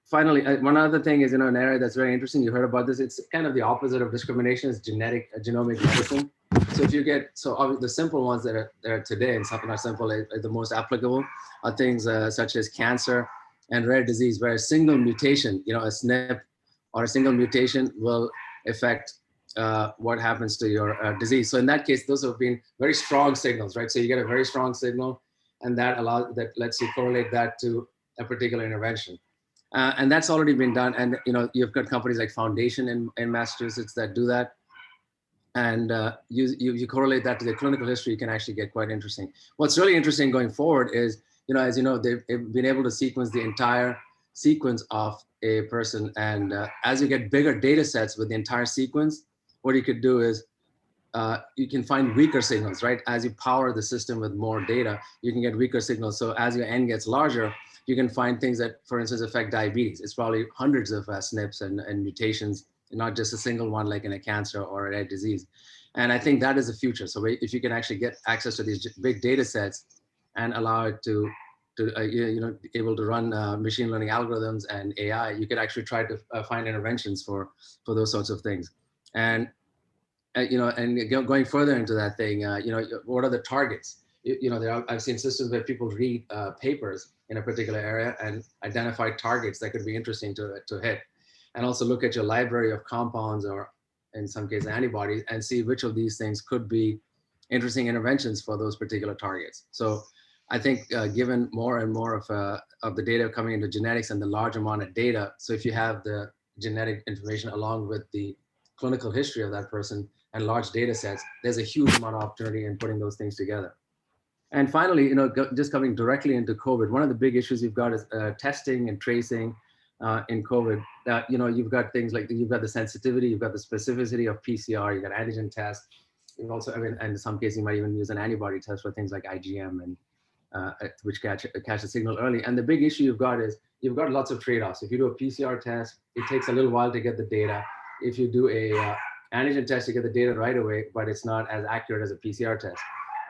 G: Finally, one other thing is, an area that's very interesting. You heard about this. It's kind of the opposite of discrimination. Is genomic medicine. So if you get, the simple ones that are today, and something are simple, the most applicable are things such as cancer and rare disease, where a single mutation, a SNP or a single mutation will affect what happens to your disease. So in that case, those have been very strong signals, right? So you get a very strong signal, and that lets you correlate that to a particular intervention. And that's already been done. And you've got companies like Foundation in Massachusetts that do that. And you correlate that to the clinical history, you can actually get quite interesting. What's really interesting going forward is, as you know, they've been able to sequence the entire sequence of a person. And as you get bigger data sets with the entire sequence, what you could do is you can find weaker signals, right? As you power the system with more data, you can get weaker signals. So as your N gets larger, you can find things that, for instance, affect diabetes. It's probably hundreds of SNPs and mutations, not just a single one like in a cancer or a rare disease. And I think that is the future. So if you can actually get access to these big data sets and allow it to able to run machine learning algorithms and AI, you could actually try to find interventions for those sorts of things. And going further into that thing, what are the targets? I've seen systems where people read papers in a particular area and identify targets that could be interesting to hit, and also look at your library of compounds, or in some cases antibodies, and see which of these things could be interesting interventions for those particular targets. So I think given more and more of the data coming into genetics and the large amount of data, so if you have the genetic information along with the clinical history of that person and large data sets, there's a huge amount of opportunity in putting those things together. And finally, just coming directly into COVID, one of the big issues you've got is testing and tracing in COVID. You've got things like, you've got the sensitivity, you've got the specificity of PCR, you've got antigen tests. You've also, and in some cases, you might even use an antibody test for things like IgM, and which catch a signal early. And the big issue you've got is you've got lots of trade-offs. If you do a PCR test, it takes a little while to get the data. If you do a antigen test, you get the data right away, but it's not as accurate as a PCR test.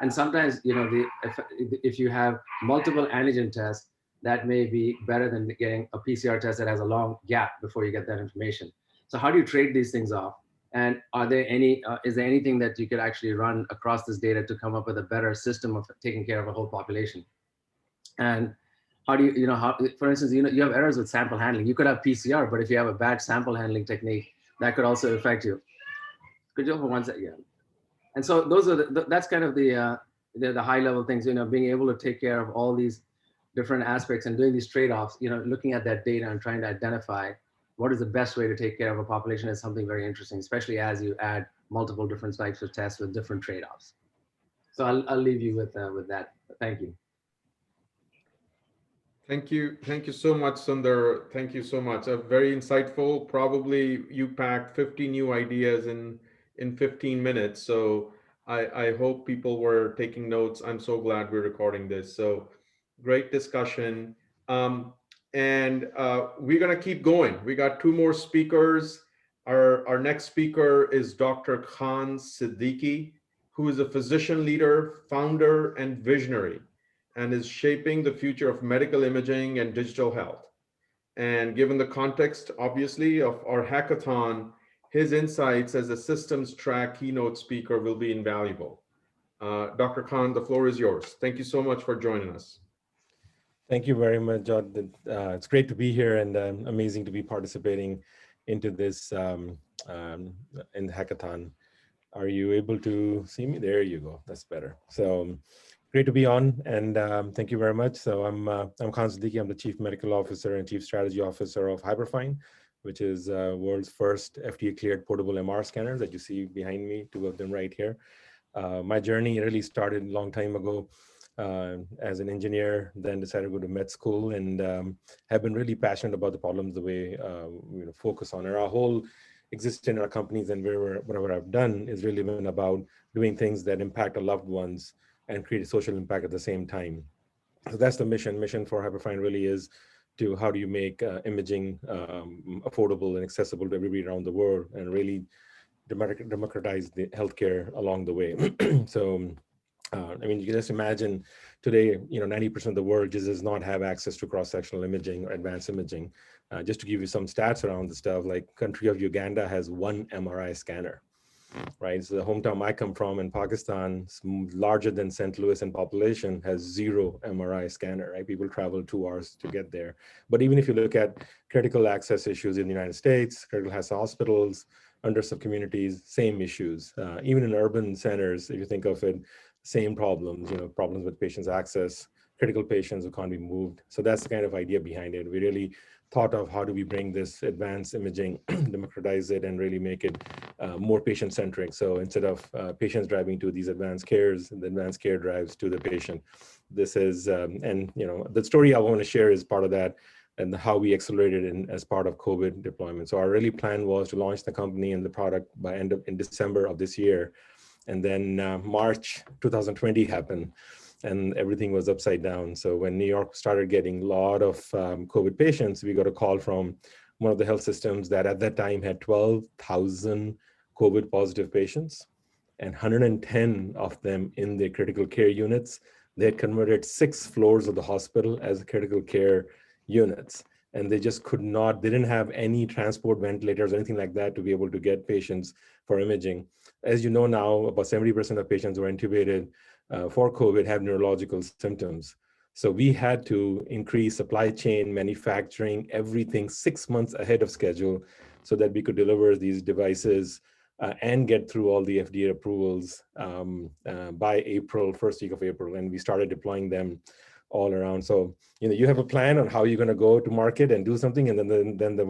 G: And sometimes, if you have multiple antigen tests, that may be better than getting a PCR test that has a long gap before you get that information. So how do you trade these things off? And are there is there anything that you could actually run across this data to come up with a better system of taking care of a whole population? And how do you, for instance, you have errors with sample handling. You could have PCR, but if you have a bad sample handling technique, that could also affect you. Could you open one second? Yeah. And so those are that's kind of the high level things, being able to take care of all these different aspects and doing these trade-offs, looking at that data and trying to identify what is the best way to take care of a population is something very interesting, especially as you add multiple different types of tests with different trade-offs. So I'll leave you with that. Thank you.
C: Thank you so much, Sunder. Thank you so much. Very insightful. Probably you packed 50 new ideas in 15 minutes. So I hope people were taking notes. I'm so glad we're recording this. So great discussion. And we're gonna keep going. We got 2 more speakers. Our next speaker is Dr. Khan Siddiqui, who is a physician leader, founder, and visionary, and is shaping the future of medical imaging and digital health. And given the context, obviously, of our hackathon, his insights as a systems track keynote speaker will be invaluable. Dr. Khan, the floor is yours. Thank you so much for joining us.
H: Thank you very much, John. It's great to be here, and amazing to be participating into this in the hackathon. Are you able to see me? There you go. That's better. So great to be on, and thank you very much. So I'm Khan Siddiqui. I'm the Chief Medical Officer and Chief Strategy Officer of Hyperfine, which is world's first FDA-cleared portable MR scanner that you see behind me, 2 of them right here. My journey really started a long time ago as an engineer, then decided to go to med school, and have been really passionate about the problems the way we focus on. And our whole existence in our companies and whatever I've done is really been about doing things that impact our loved ones and create a social impact at the same time. So that's the mission. Mission for Hyperfine really is to how do you make imaging affordable and accessible to everybody around the world, and really democratize the healthcare along the way. So, I mean, you can just imagine today, 90% of the world just does not have access to cross-sectional imaging or advanced imaging. Just to give you some stats around the stuff, like country of Uganda has 1 MRI scanner, right? So the hometown I come from in Pakistan, larger than St. Louis in population, has 0 MRI scanner, right? People travel 2 hours to get there. But even if you look at critical access issues in the United States, critical access hospitals, underserved communities, same issues. Even in urban centers, if you think of it, same problems, problems with patients' access, critical patients who can't be moved. So that's the kind of idea behind it. We really thought of how do we bring this advanced imaging, democratize it, and really make it more patient-centric. So instead of patients driving to these advanced cares, the advanced care drives to the patient. This is, and the story I want to share is part of that, and how we accelerated as part of COVID deployment. So our really plan was to launch the company and the product by in December of this year. And then March 2020 happened and everything was upside down. So when New York started getting a lot of COVID patients, we got a call from one of the health systems that at that time had 12,000 COVID positive patients and 110 of them in their critical care units. They had converted 6 floors of the hospital as critical care units. And they just could not, they didn't have any transport ventilators or anything like that to be able to get patients for imaging. As you know now, about 70% of patients who are intubated for COVID have neurological symptoms. So we had to increase supply chain, manufacturing, everything 6 months ahead of schedule so that we could deliver these devices and get through all the FDA approvals by April, first week of April. And we started deploying them all around. So, you have a plan on how you're going to go to market and do something, and then the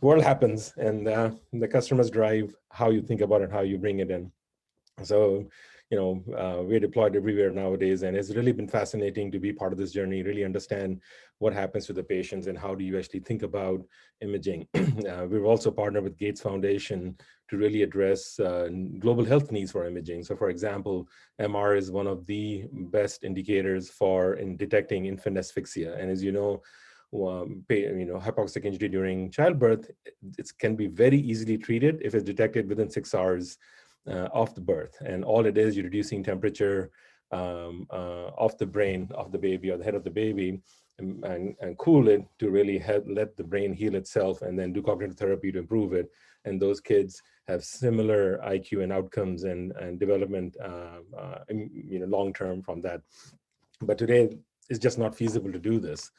H: world happens, and the customers drive how you think about it, how you bring it in. So, we're deployed everywhere nowadays, and it's really been fascinating to be part of this journey, really understand what happens to the patients and how do you actually think about imaging. We've also partnered with Gates Foundation to really address global health needs for imaging. So for example, MR is one of the best indicators in detecting infant asphyxia. And as you know, hypoxic injury during childbirth, it can be very easily treated if it's detected within 6 hours of the birth. And all it is, you're reducing temperature of the brain of the baby or the head of the baby and cool it to really let the brain heal itself and then do cognitive therapy to improve it. And those kids have similar IQ and outcomes and development long-term from that. But today, it's just not feasible to do this.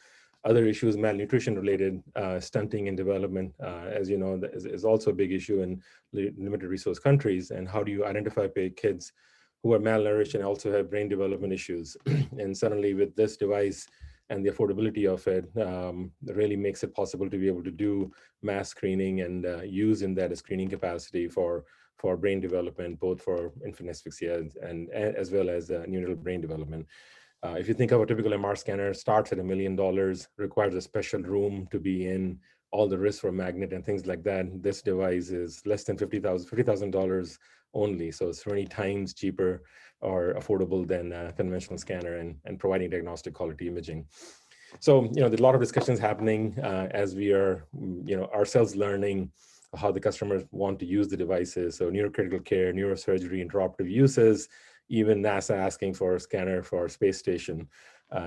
H: Other issues, malnutrition related, stunting in development, as you know, is also a big issue in limited resource countries. And how do you identify kids who are malnourished and also have brain development issues? And suddenly with this device and the affordability of it, really makes it possible to be able to do mass screening and use in that as screening capacity for brain development, both for infant asphyxia and as well as neonatal brain development. If you think of a typical MR scanner, starts at $1 million, requires a special room to be in, all the risks for magnet and things like that. This device is less than $50,000 only. So it's 20 times cheaper or affordable than a conventional scanner and providing diagnostic quality imaging. So, there's a lot of discussions happening as we are, ourselves learning how the customers want to use the devices. So neurocritical care, neurosurgery, intraoperative uses, even NASA asking for a scanner for space station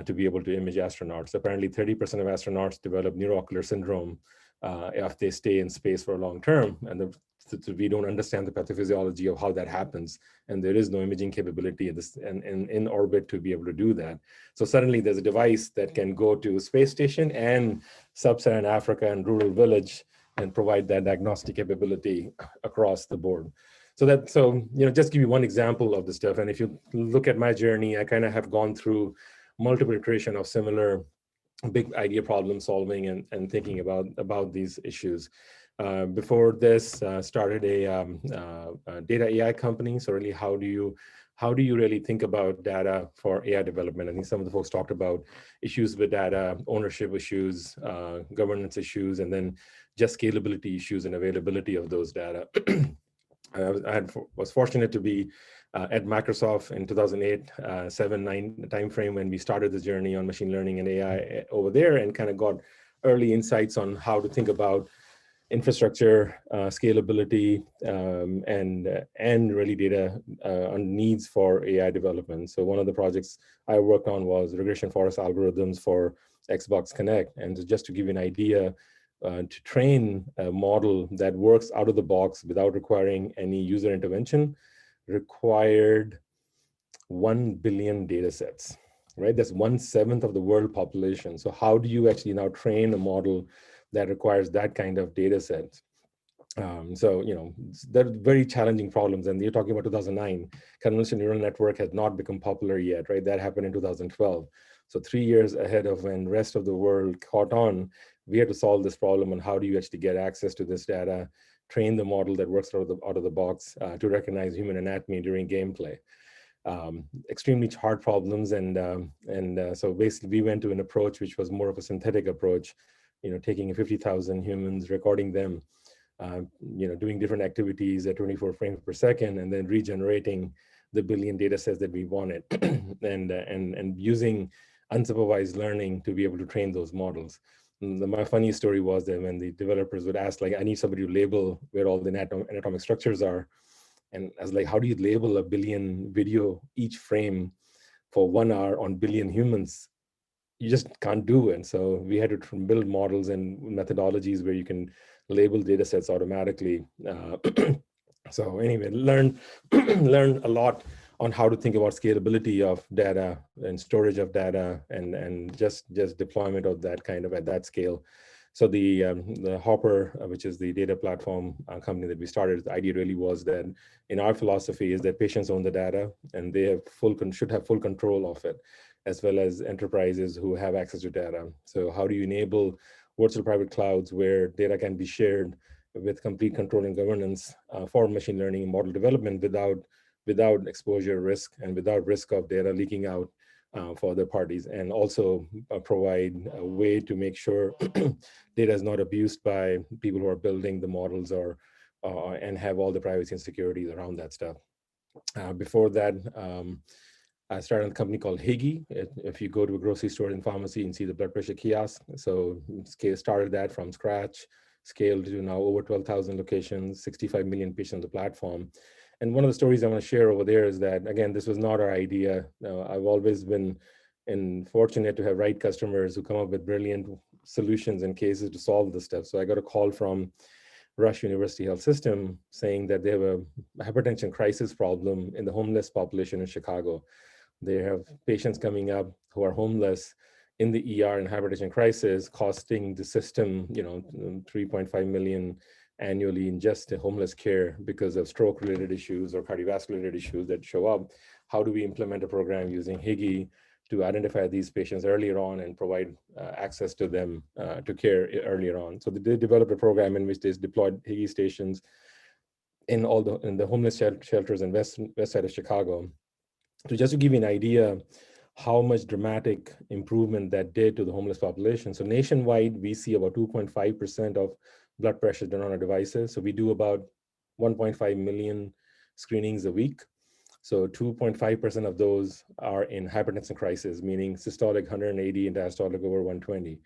H: to be able to image astronauts. Apparently 30% of astronauts develop neuroocular syndrome if they stay in space for a long term. And we don't understand the pathophysiology of how that happens. And there is no imaging capability in orbit to be able to do that. So suddenly there's a device that can go to space station and sub-Saharan Africa and rural village and provide that diagnostic capability across the board. So just give you one example of the stuff. And if you look at my journey, I kind of have gone through multiple iterations of similar big idea problem solving and thinking about these issues. Before this, started a data AI company. So really, how do you really think about data for AI development? I think some of the folks talked about issues with data, ownership issues, governance issues, and then just scalability issues and availability of those data. I was fortunate to be at Microsoft in 2008, 7-9 timeframe when we started the journey on machine learning and AI over there, and kind of got early insights on how to think about infrastructure, scalability, and really data on needs for AI development. So one of the projects I worked on was regression forest algorithms for Xbox Connect, and just to give you an idea. To train a model that works out of the box without requiring any user intervention required 1 billion data sets, right? That's 1/7 of the world population. So how do you actually now train a model that requires that kind of data set? So, they're very challenging problems. And you're talking about 2009, convolutional neural network had not become popular yet, right? That happened in 2012. So 3 years ahead of when the rest of the world caught on, we had to solve this problem on how do you actually get access to this data, train the model that works out of the box to recognize human anatomy during gameplay. Extremely hard problems. So basically we went to an approach which was more of a synthetic approach, taking 50,000 humans, recording them, doing different activities at 24 frames per second, and then regenerating the billion data sets that we wanted, and using unsupervised learning to be able to train those models. My funny story was that when the developers would ask, like, I need somebody to label where all the anatomic structures are. And I was like, how do you label a billion video each frame for 1 hour on billion humans? You just can't do it. And so we had to build models and methodologies where you can label data sets automatically. So anyway, learn a lot on how to think about scalability of data and storage of data, and just deployment of that kind of at that scale. So the Hopper, which is the data platform company that we started, the idea really was that in our philosophy is that patients own the data and they have should have full control of it, as well as enterprises who have access to data. So how do you enable virtual private clouds where data can be shared with complete control and governance for machine learning and model development without exposure risk and without risk of data leaking out for other parties, and also provide a way to make sure data is not abused by people who are building the models and have all the privacy and security around that stuff. Before that, I started a company called Higgy. If you go to a grocery store and pharmacy and see the blood pressure kiosk, so started that from scratch, scaled to now over 12,000 locations, 65 million patients on the platform. And one of the stories I want to share over there is that, again, this was not our idea. I've always been fortunate to have right customers who come up with brilliant solutions and cases to solve this stuff. So I got a call from Rush University Health System saying that they have a hypertension crisis problem in the homeless population in Chicago. They have patients coming up who are homeless in the ER in hypertension crisis, costing the system, 3.5 million annually in just homeless care because of stroke-related issues or cardiovascular-related issues that show up. How do we implement a program using Higgy to identify these patients earlier on and provide access to them to care earlier on? So they developed a program in which they deployed Higgy stations in the homeless shelters in west side of Chicago. So just to give you an idea how much dramatic improvement that did to the homeless population. So nationwide, we see about 2.5% of blood pressure done on our devices. So we do about 1.5 million screenings a week. So 2.5% of those are in hypertension crisis, meaning systolic 180 and diastolic over 120.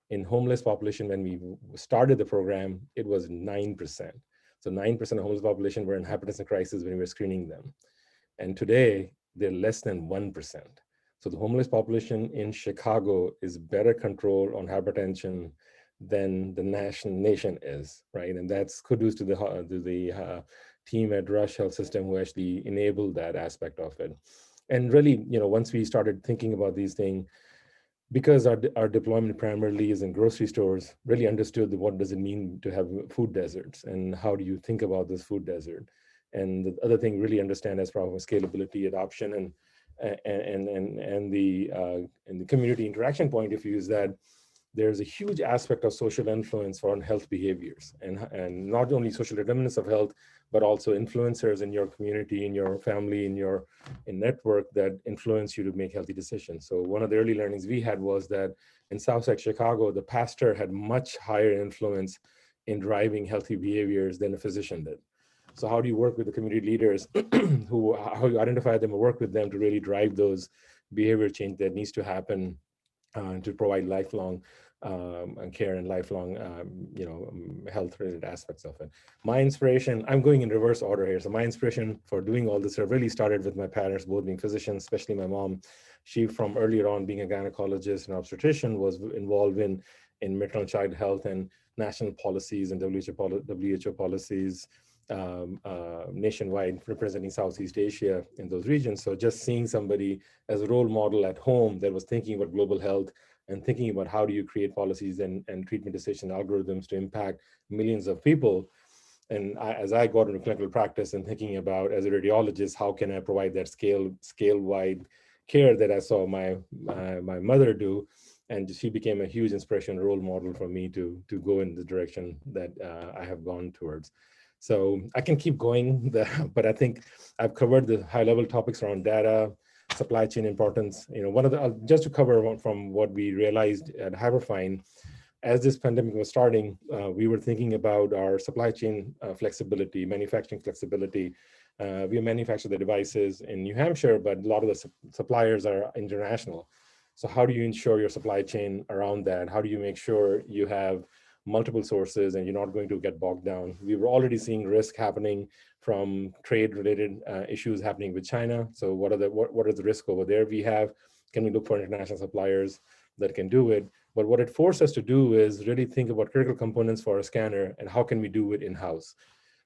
H: In homeless population, when we started the program, it was 9%. So 9% of homeless population were in hypertension crisis when we were screening them. And today, they're less than 1%. So the homeless population in Chicago is better controlled on hypertension than the nation is, right? And that's kudos to the team at Rush Health System who actually enabled that aspect of it. And really, once we started thinking about these things, because our deployment primarily is in grocery stores, really understood what does it mean to have food deserts and how do you think about this food desert. And the other thing really understand as problem scalability, adoption, and the community interaction point of view is that there's a huge aspect of social influence on health behaviors, and not only social determinants of health, but also influencers in your community, in your family, in network that influence you to make healthy decisions. So one of the early learnings we had was that in Southside Chicago, the pastor had much higher influence in driving healthy behaviors than a physician did. So how do you work with the community leaders how you identify them and work with them to really drive those behavior change that needs to happen to provide lifelong care and lifelong, health-related aspects of it. My inspiration, I'm going in reverse order here. So my inspiration for doing all this really started with my parents, both being physicians, especially my mom. She, from earlier on being a gynecologist and obstetrician, was involved in maternal and child health and national policies and WHO policies nationwide, representing Southeast Asia in those regions. So just seeing somebody as a role model at home that was thinking about global health and thinking about how do you create policies and treatment decision algorithms to impact millions of people, And as I got into clinical practice and thinking about, as a radiologist, how can I provide that scale-wide care that I saw my mother do, and she became a huge inspiration, role model for me to go in the direction that I have gone towards. So I can keep going, but I think I've covered the high-level topics around data, supply chain importance. One of the, just to cover from what we realized at Hyperfine, as this pandemic was starting, we were thinking about our supply chain flexibility, manufacturing flexibility. We manufacture the devices in New Hampshire, but a lot of the suppliers are international. So how do you ensure your supply chain around that? How do you make sure you have multiple sources and you're not going to get bogged down? We were already seeing risk happening from trade-related issues happening with China. So what is the risk over there we have? Can we look for international suppliers that can do it? But what it forced us to do is really think about critical components for a scanner and how can we do it in-house?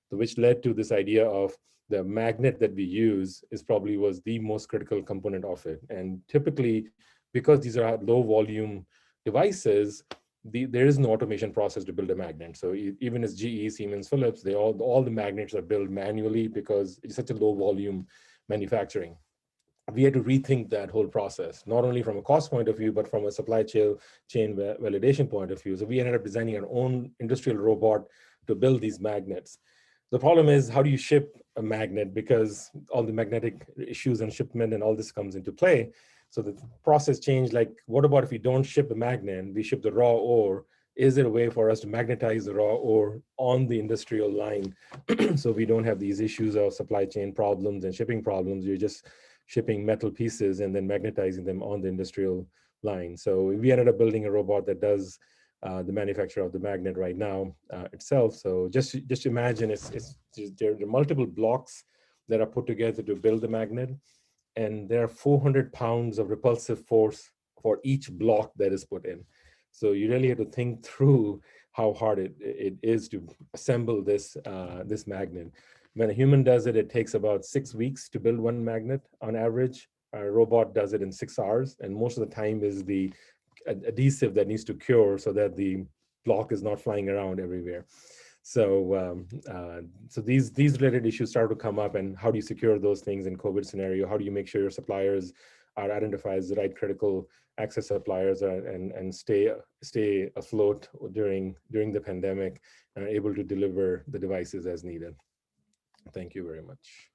H: So which led to this idea of the magnet that we use was the most critical component of it. And typically, because these are low volume devices, there is no automation process to build a magnet. So even as GE, Siemens, Philips, all the magnets are built manually because it's such a low volume manufacturing. We had to rethink that whole process, not only from a cost point of view, but from a supply chain validation point of view. So we ended up designing our own industrial robot to build these magnets. The problem is, how do you ship a magnet? Because all the magnetic issues and shipment and all this comes into play. So the process changed, like, what about if we don't ship the magnet, we ship the raw ore? Is there a way for us to magnetize the raw ore on the industrial line so we don't have these issues of supply chain problems and shipping problems? You're just shipping metal pieces and then magnetizing them on the industrial line. So we ended up building a robot that does the manufacture of the magnet right now itself. So just imagine there are multiple blocks that are put together to build the magnet, and there are 400 pounds of repulsive force for each block that is put in. So you really have to think through how hard it is to assemble this magnet. When a human does it, it takes about 6 weeks to build one magnet on average. A robot does it in 6 hours, and most of the time is the adhesive that needs to cure so that the block is not flying around everywhere. So so these related issues start to come up, and how do you secure those things in COVID scenario? How do you make sure your suppliers are identified as the right critical access suppliers and stay afloat during the pandemic and are able to deliver the devices as needed? Thank you very much.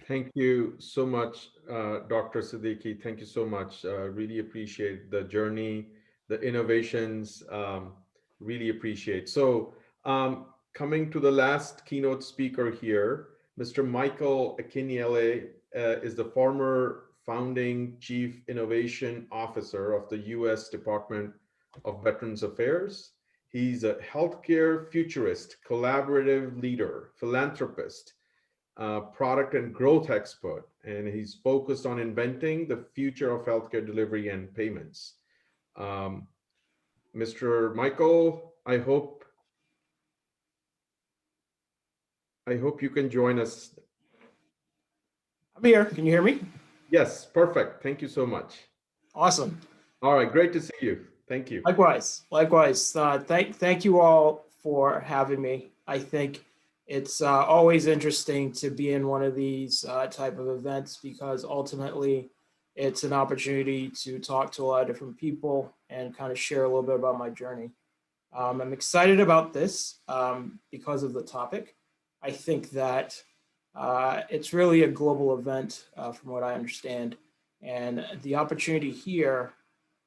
C: Thank you so much, Dr. Siddiqui. Thank you so much. Really appreciate the journey, the innovations, really appreciate. So coming to the last keynote speaker here, Mr. Michael Akinyele is the former founding Chief Innovation Officer of the U.S. Department of Veterans Affairs. He's a healthcare futurist, collaborative leader, philanthropist, product and growth expert, and he's focused on inventing the future of healthcare delivery and payments. Mr. Michael, I hope you can join us.
I: I'm here. Can you hear me?
C: Yes, perfect. Thank you so much.
I: Awesome.
C: All right, great to see you. Thank you.
I: Likewise. Thank you all for having me. I think it's always interesting to be in one of these type of events because ultimately it's an opportunity to talk to a lot of different people and kind of share a little bit about my journey. I'm excited about this because of the topic. I think that it's really a global event from what I understand. And the opportunity here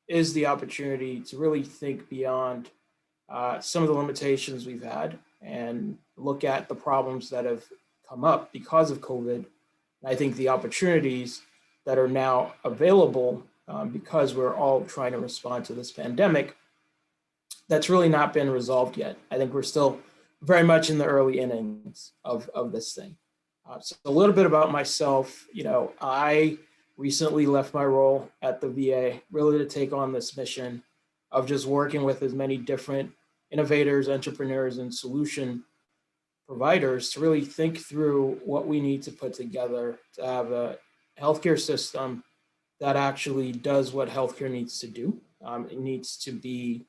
I: is the opportunity to really think beyond some of the limitations we've had and look at the problems that have come up because of COVID. And I think the opportunities that are now available because we're all trying to respond to this pandemic, that's really not been resolved yet. I think we're still very much in the early innings of this thing. So a little bit about myself, I recently left my role at the VA really to take on this mission of just working with as many different innovators, entrepreneurs, and solution providers to really think through what we need to put together to have a healthcare system that actually does what healthcare needs to do. It needs to be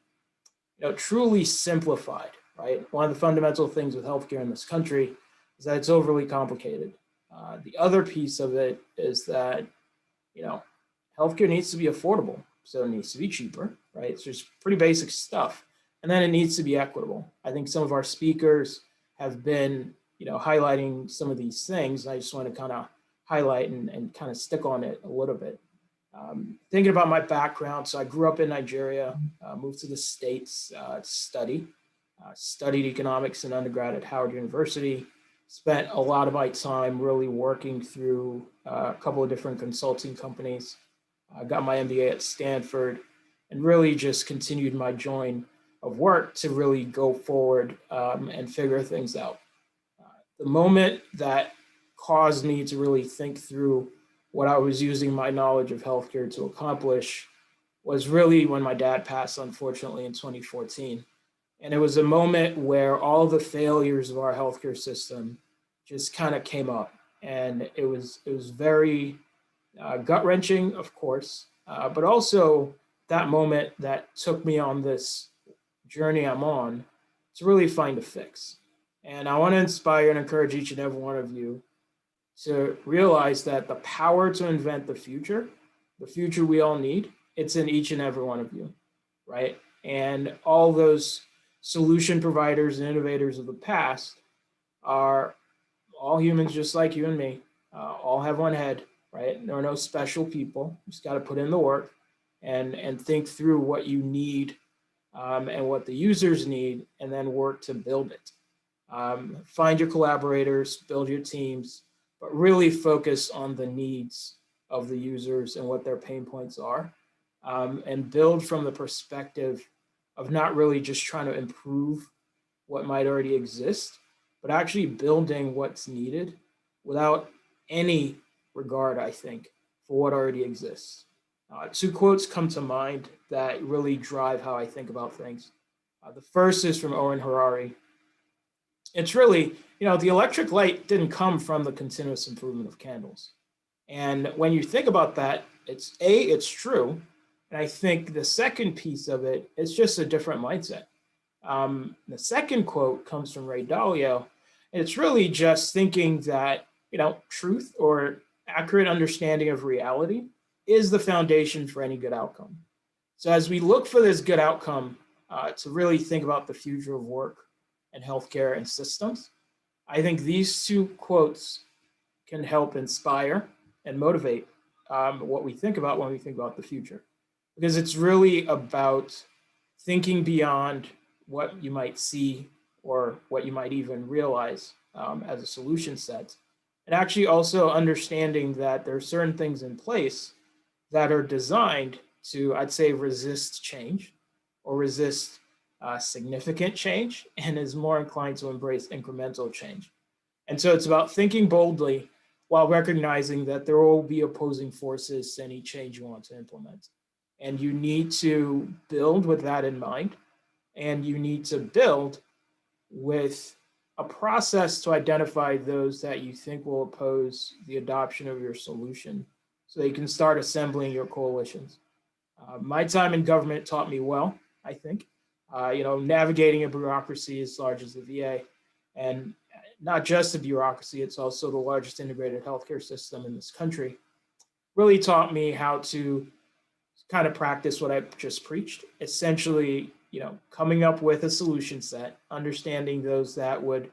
I: truly simplified right? One of the fundamental things with healthcare in this country is that it's overly complicated. The other piece of it is that, you know, healthcare needs to be affordable. So it needs to be cheaper, right? It's just pretty basic stuff. And then it needs to be equitable. I think some of our speakers have been, you know, highlighting some of these things. I just want to kind of highlight and kind of stick on it a little bit. Thinking about my background, so I grew up in Nigeria, moved to the States to study, studied economics in undergrad at Howard University, spent a lot of my time really working through a couple of different consulting companies. I got my MBA at Stanford and really just continued my join of work to really go forward and figure things out. The moment that caused me to really think through what I was using my knowledge of healthcare to accomplish was really when my dad passed, unfortunately, in 2014. And it was a moment where all the failures of our healthcare system just kind of came up. And it was very gut-wrenching, of course, but also that moment that took me on this journey I'm on to really find a fix. And I want to inspire and encourage each and every one of you to realize that the power to invent the future we all need, it's in each and every one of you, right? And all those solution providers and innovators of the past are all humans just like you and me, all have one head, right? There are no special people. You just got to put in the work and think through what you need and what the users need, and then work to build it. Find your collaborators, build your teams, but really focus on the needs of the users and what their pain points are, and build from the perspective of not really just trying to improve what might already exist, but actually building what's needed without any regard, I think, for what already exists. Two quotes come to mind that really drive how I think about things. The first is from Owen Harari. It's really, you know, the electric light didn't come from the continuous improvement of candles. And when you think about that, it's true. And I think the second piece of it is just a different mindset. The second quote comes from Ray Dalio, and it's really just thinking that, you know, truth or accurate understanding of reality is the foundation for any good outcome. So as we look for this good outcome, to really think about the future of work and healthcare and systems, I think these two quotes can help inspire and motivate what we think about when we think about the future. Because it's really about thinking beyond what you might see or what you might even realize as a solution set. And actually also understanding that there are certain things in place that are designed to, I'd say, resist change or resist significant change, and is more inclined to embrace incremental change. And so it's about thinking boldly while recognizing that there will be opposing forces to any change you want to implement. And you need to build with that in mind, and you need to build with a process to identify those that you think will oppose the adoption of your solution so that you can start assembling your coalitions. My time in government taught me well, I think. You know, navigating a bureaucracy as large as the VA, and not just the bureaucracy, it's also the largest integrated healthcare system in this country, really taught me how to kind of practice what I just preached. Essentially, you know, coming up with a solution set, understanding those that would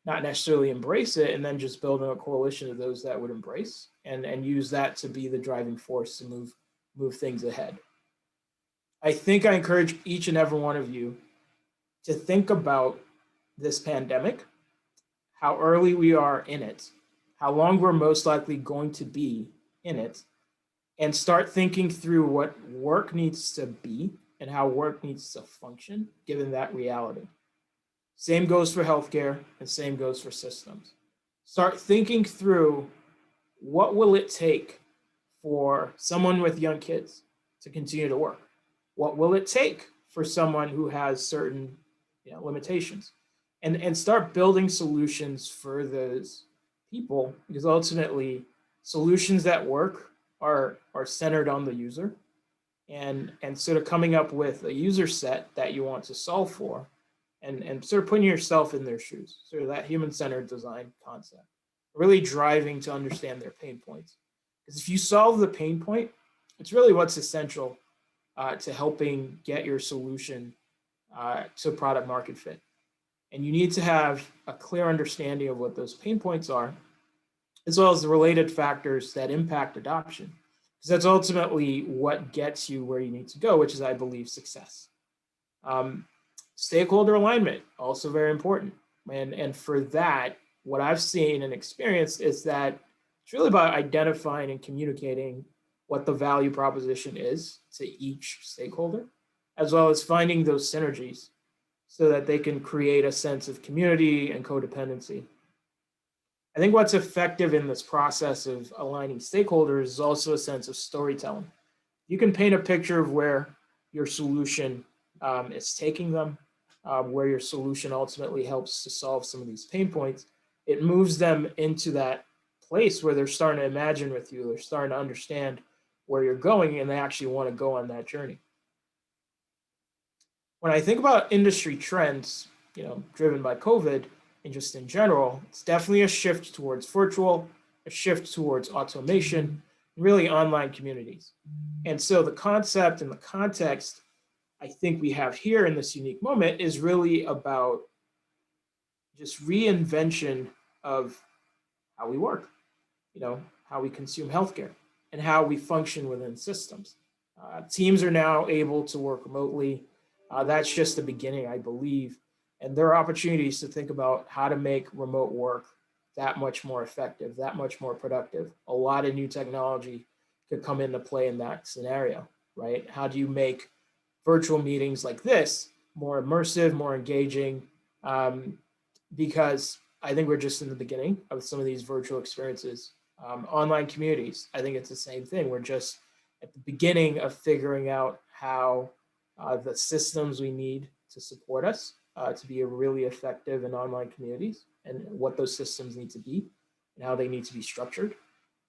I: not necessarily embrace it, and then just building a coalition of those that would embrace and use that to be the driving force to move things ahead. I think I encourage each and every one of you to think about this pandemic, how early we are in it, how long we're most likely going to be in it, and start thinking through what work needs to be and how work needs to function given that reality. Same goes for healthcare, and same goes for systems. Start thinking through what will it take for someone with young kids to continue to work? What will it take for someone who has certain, you know, limitations? And start building solutions for those people, because ultimately solutions that work are centered on the user, and sort of coming up with a user set that you want to solve for, and sort of putting yourself in their shoes, sort of that human-centered design concept, really driving to understand their pain points. Because if you solve the pain point, it's really what's essential to helping get your solution to product market fit. And you need to have a clear understanding of what those pain points are, as well as the related factors that impact adoption. Because that's ultimately what gets you where you need to go, which is, I believe, success. Stakeholder alignment, also very important. And for that, what I've seen and experienced is that it's really about identifying and communicating what the value proposition is to each stakeholder, as well as finding those synergies so that they can create a sense of community and codependency. I think what's effective in this process of aligning stakeholders is also a sense of storytelling. You can paint a picture of where your solution is taking them, where your solution ultimately helps to solve some of these pain points. It moves them into that place where they're starting to imagine with you, they're starting to understand where you're going, and they actually want to go on that journey. When I think about industry trends, driven by COVID and just in general, it's definitely a shift towards virtual, a shift towards automation, really online communities. And so the concept and the context I think we have here in this unique moment is really about just reinvention of how we work, how we consume healthcare and how we function within systems. Teams are now able to work remotely. That's just the beginning, I believe. And there are opportunities to think about how to make remote work that much more effective, that much more productive. A lot of new technology could come into play in that scenario, right? How do you make virtual meetings like this more immersive, more engaging? Because I think we're just in the beginning of some of these virtual experiences. Online communities, I think it's the same thing. We're just at the beginning of figuring out how the systems we need to support us to be really effective in online communities, and what those systems need to be and how they need to be structured.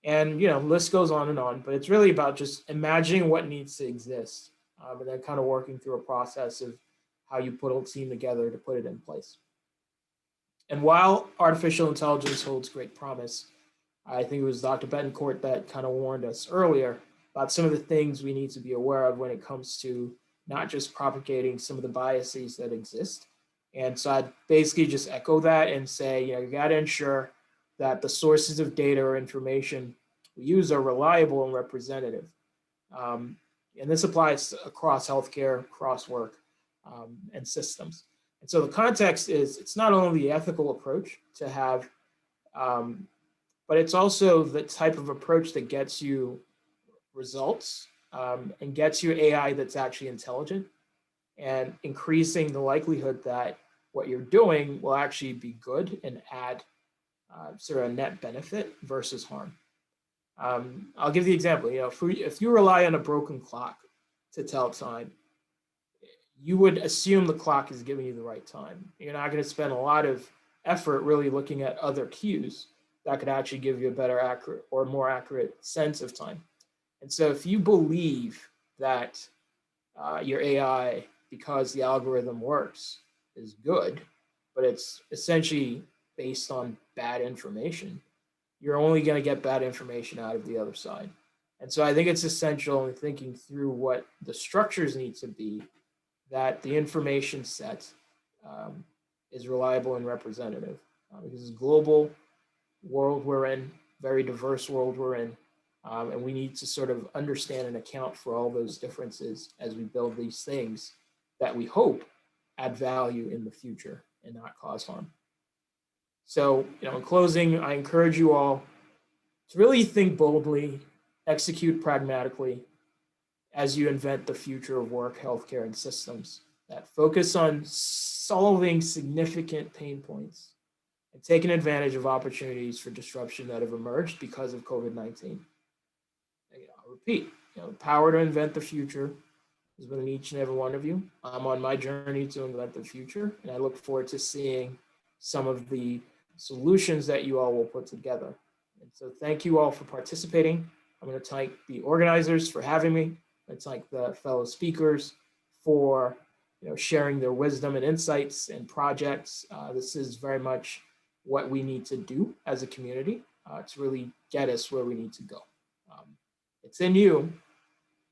I: And list goes on, but it's really about just imagining what needs to exist, and then kind of working through a process of how you put a team together to put it in place. And while artificial intelligence holds great promise, I think it was Dr. Buttoncourt that kind of warned us earlier about some of the things we need to be aware of when it comes to not just propagating some of the biases that exist. And so I'd basically just echo that and say, you got to ensure that the sources of data or information we use are reliable and representative. And this applies across healthcare, across work, and systems. And so the context is, it's not only the ethical approach to have, but it's also the type of approach that gets you results and gets you AI that's actually intelligent, and increasing the likelihood that what you're doing will actually be good and add sort of a net benefit versus harm. I'll give the example. If you rely on a broken clock to tell time, you would assume the clock is giving you the right time. You're not going to spend a lot of effort really looking at other cues that could actually give you a better, accurate, or more accurate sense of time. And so if you believe that your AI, because the algorithm works, is good, but it's essentially based on bad information, you're only going to get bad information out of the other side. And so I think it's essential in thinking through what the structures need to be, that the information set is reliable and representative. Because it's a global world we're in, very diverse world we're in, and we need to sort of understand and account for all those differences as we build these things that we hope add value in the future and not cause harm. So, in closing, I encourage you all to really think boldly, execute pragmatically as you invent the future of work, healthcare, and systems that focus on solving significant pain points and taking advantage of opportunities for disruption that have emerged because of COVID-19. I'll repeat, the power to invent the future is within each and every one of you. I'm on my journey to invent the future, and I look forward to seeing some of the solutions that you all will put together. And so thank you all for participating. I'm going to thank the organizers for having me. I thank the fellow speakers for sharing their wisdom and insights and projects. This is very much what we need to do as a community to really get us where we need to go. It's in you.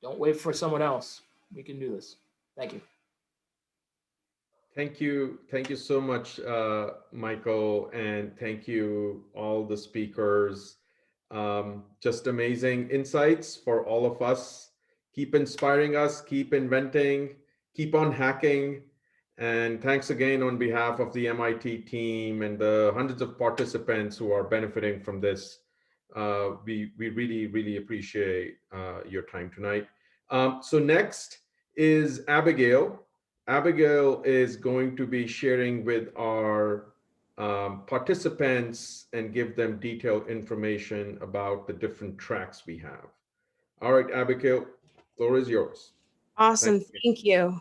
I: Don't wait for someone else. We can do this. Thank you.
C: Thank you. Thank you so much, Michael, and thank you all the speakers. Just amazing insights for all of us. Keep inspiring us, keep inventing, keep on hacking. And thanks again on behalf of the MIT team and the hundreds of participants who are benefiting from this. We really, really appreciate your time tonight. So next is Abigail. Abigail is going to be sharing with our participants and give them detailed information about the different tracks we have. All right, Abigail, floor is yours.
J: Awesome, thank you.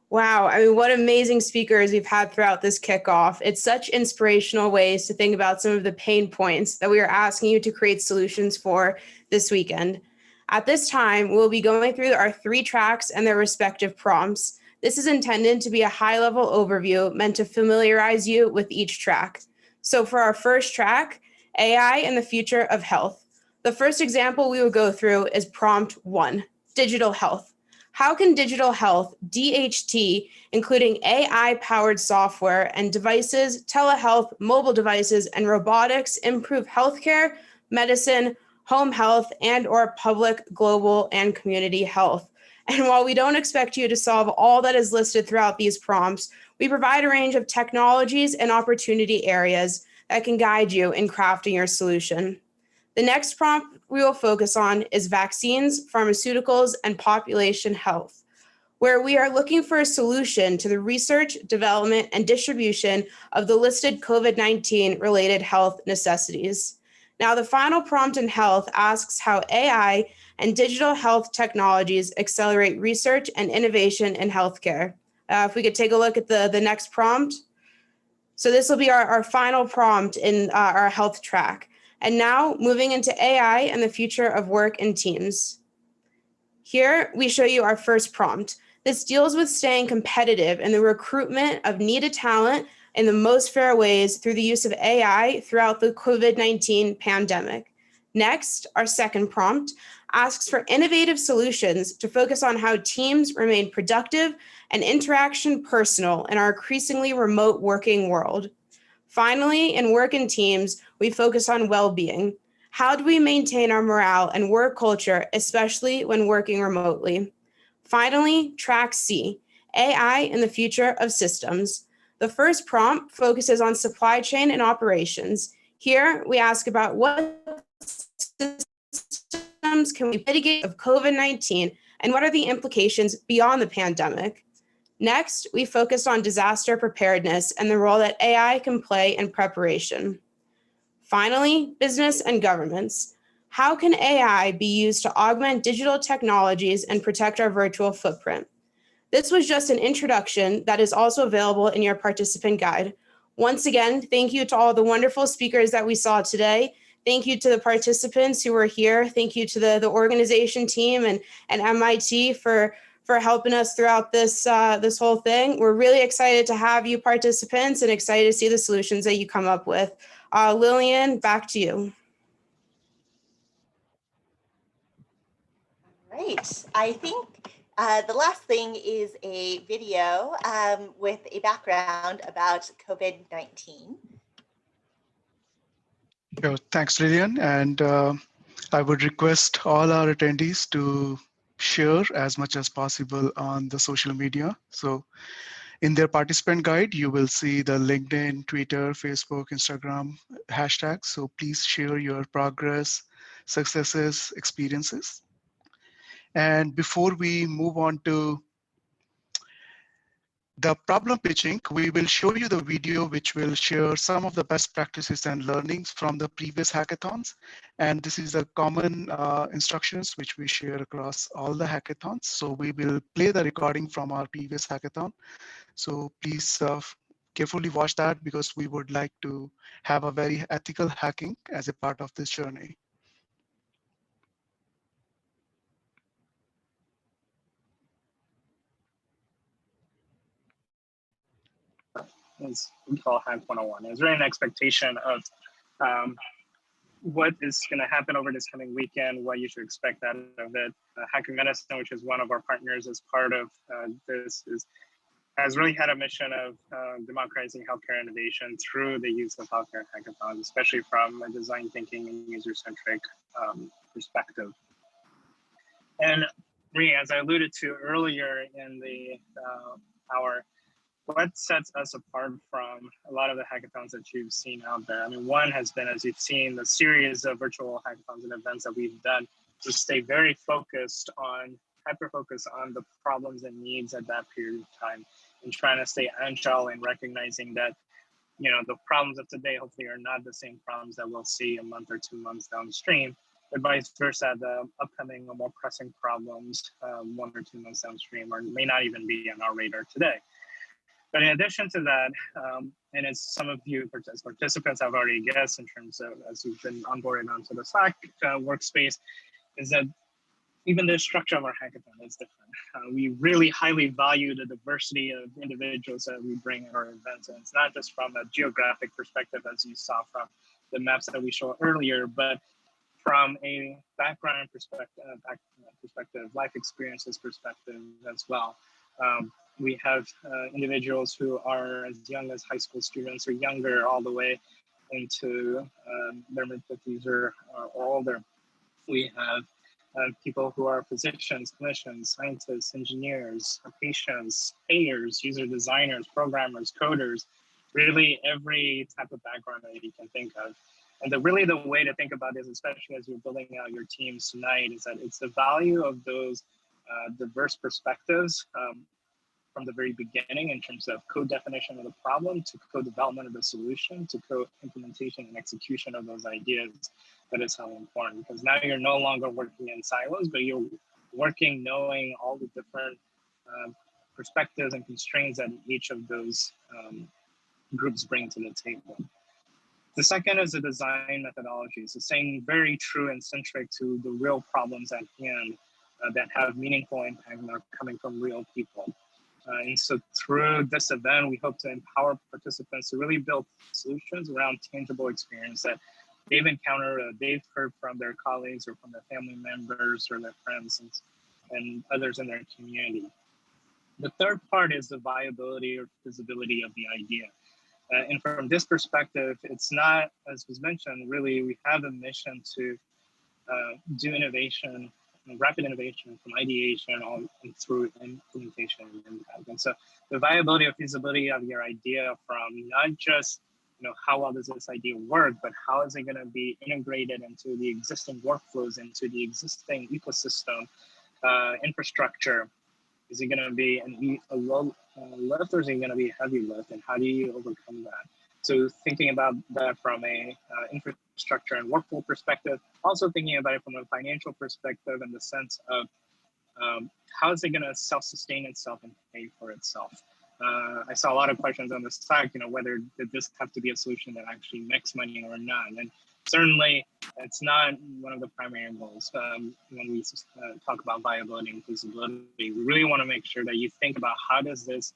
J: Wow, I mean, what amazing speakers we've had throughout this kickoff. It's such inspirational ways to think about some of the pain points that we are asking you to create solutions for this weekend. At this time, we'll be going through our 3 tracks and their respective prompts. This is intended to be a high-level overview meant to familiarize you with each track. So for our first track, AI and the future of health. The first example we will go through is prompt 1, digital health. How can digital health, DHT, including AI-powered software and devices, telehealth, mobile devices, and robotics improve healthcare, medicine, home health, and/or public, global, and community health? And while we don't expect you to solve all that is listed throughout these prompts, we provide a range of technologies and opportunity areas that can guide you in crafting your solution. The next prompt we will focus on is vaccines, pharmaceuticals, and population health, where we are looking for a solution to the research, development, and distribution of the listed COVID-19 related health necessities. Now, the final prompt in health asks how AI and digital health technologies accelerate research and innovation in healthcare. If we could take a look at the next prompt. So this will be our final prompt in our health track. And now moving into AI and the future of work and teams. Here we show you our first prompt. This deals with staying competitive in the recruitment of needed talent in the most fair ways through the use of AI throughout the COVID-19 pandemic. Next, our second prompt asks for innovative solutions to focus on how teams remain productive and interaction personal in our increasingly remote working world. Finally, in work and teams, we focus on well-being. How do we maintain our morale and work culture, especially when working remotely? Finally, track C, AI and the future of systems. The first prompt focuses on supply chain and operations. Here, we ask about what systems can we mitigate of COVID-19 and what are the implications beyond the pandemic? Next, we focused on disaster preparedness and the role that AI can play in preparation. Finally, business and governments. How can AI be used to augment digital technologies and protect our virtual footprint? This was just an introduction that is also available in your participant guide. Once again, thank you to all the wonderful speakers that we saw today. Thank you to the participants who were here. Thank you to the organization team and MIT for helping us throughout this whole thing. We're really excited to have you participants and excited to see the solutions that you come up with. Lillian, back to you.
B: Right. I think the last thing is a video with a background about COVID-19.
A: Thanks, Lillian. And I would request all our attendees to share as much as possible on the social media. So in their participant guide, you will see the LinkedIn, Twitter, Facebook, Instagram hashtags. So please share your progress, successes, experiences. And before we move on to the problem pitching, we will show you the video which will share some of the best practices and learnings from the previous hackathons. And this is a common instructions which we share across all the hackathons. So we will play the recording from our previous hackathon. So please carefully watch that because we would like to have a very ethical hacking as a part of this journey.
K: is we call Hack 101. It's really an expectation of what is going to happen over this coming weekend, what you should expect out of it. Hacking Medicine, which is one of our partners as part of this, has really had a mission of democratizing healthcare innovation through the use of healthcare hackathons, especially from a design thinking and user-centric perspective. And Marie, as I alluded to earlier in the hour, what sets us apart from a lot of the hackathons that you've seen out there? I mean, one has been, as you've seen, the series of virtual hackathons and events that we've done to stay very focused on, hyper-focused on the problems and needs at that period of time, and trying to stay agile and recognizing that, you know, the problems of today hopefully are not the same problems that we'll see a month or 2 months downstream, but vice versa, the upcoming or more pressing problems 1 or 2 months downstream or may not even be on our radar today. But in addition to that, and as some of you as participants have already guessed in terms of as you've been onboarded onto the Slack workspace, is that even the structure of our hackathon is different. We really highly value the diversity of individuals that we bring at our events. And it's not just from a geographic perspective, as you saw from the maps that we showed earlier, but from a background perspective, life experiences perspective as well. We have individuals who are as young as high school students or younger all the way into their mid-50s or older. We have people who are physicians, clinicians, scientists, engineers, patients, payers, user designers, programmers, coders, really every type of background that you can think of. And really the way to think about this, especially as you're building out your teams tonight, is that it's the value of those diverse perspectives from the very beginning in terms of co-definition of the problem to co-development of the solution to co-implementation and execution of those ideas. That is how important, because now you're no longer working in silos, but you're working knowing all the different perspectives and constraints that each of those groups bring to the table. The second is the design methodology. So staying very true and centric to the real problems at hand that have meaningful impact and are coming from real people. And so through this event, we hope to empower participants to really build solutions around tangible experience that they've encountered, they've heard from their colleagues or from their family members or their friends and others in their community. The third part is the viability or feasibility of the idea. And from this perspective, it's not, as was mentioned, really, we have a mission to do innovation, rapid innovation from ideation all through implementation and impact. And so the viability or feasibility of your idea from not just, you know, how well does this idea work, but how is it going to be integrated into the existing workflows, into the existing ecosystem, infrastructure? Is it going to be a low lift or is it going to be a heavy lift? And how do you overcome that? So thinking about that from a infrastructure and workflow perspective, also thinking about it from a financial perspective in the sense of how is it going to self-sustain itself and pay for itself? I saw a lot of questions on the Slack, you know, whether did this have to be a solution that actually makes money or not? And certainly it's not one of the primary goals. When we talk about viability and feasibility, we really want to make sure that you think about how does this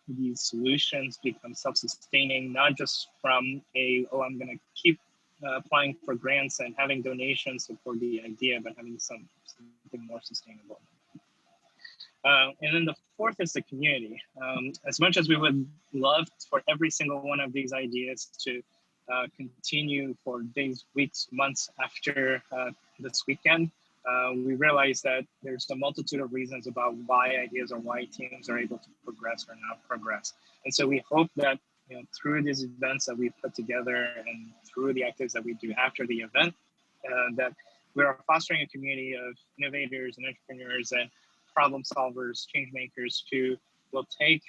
K: these solutions become self-sustaining, not just from I'm going to keep applying for grants and having donations support the idea, but having something more sustainable. And then the fourth is the community. As much as we would love for every single one of these ideas to continue for days, weeks, months after this weekend, we realize that there's a multitude of reasons about why ideas or why teams are able to progress or not progress. And so we hope that, you know, through these events that we've put together and through the activities that we do after the event, that we are fostering a community of innovators and entrepreneurs and problem solvers, change makers who will take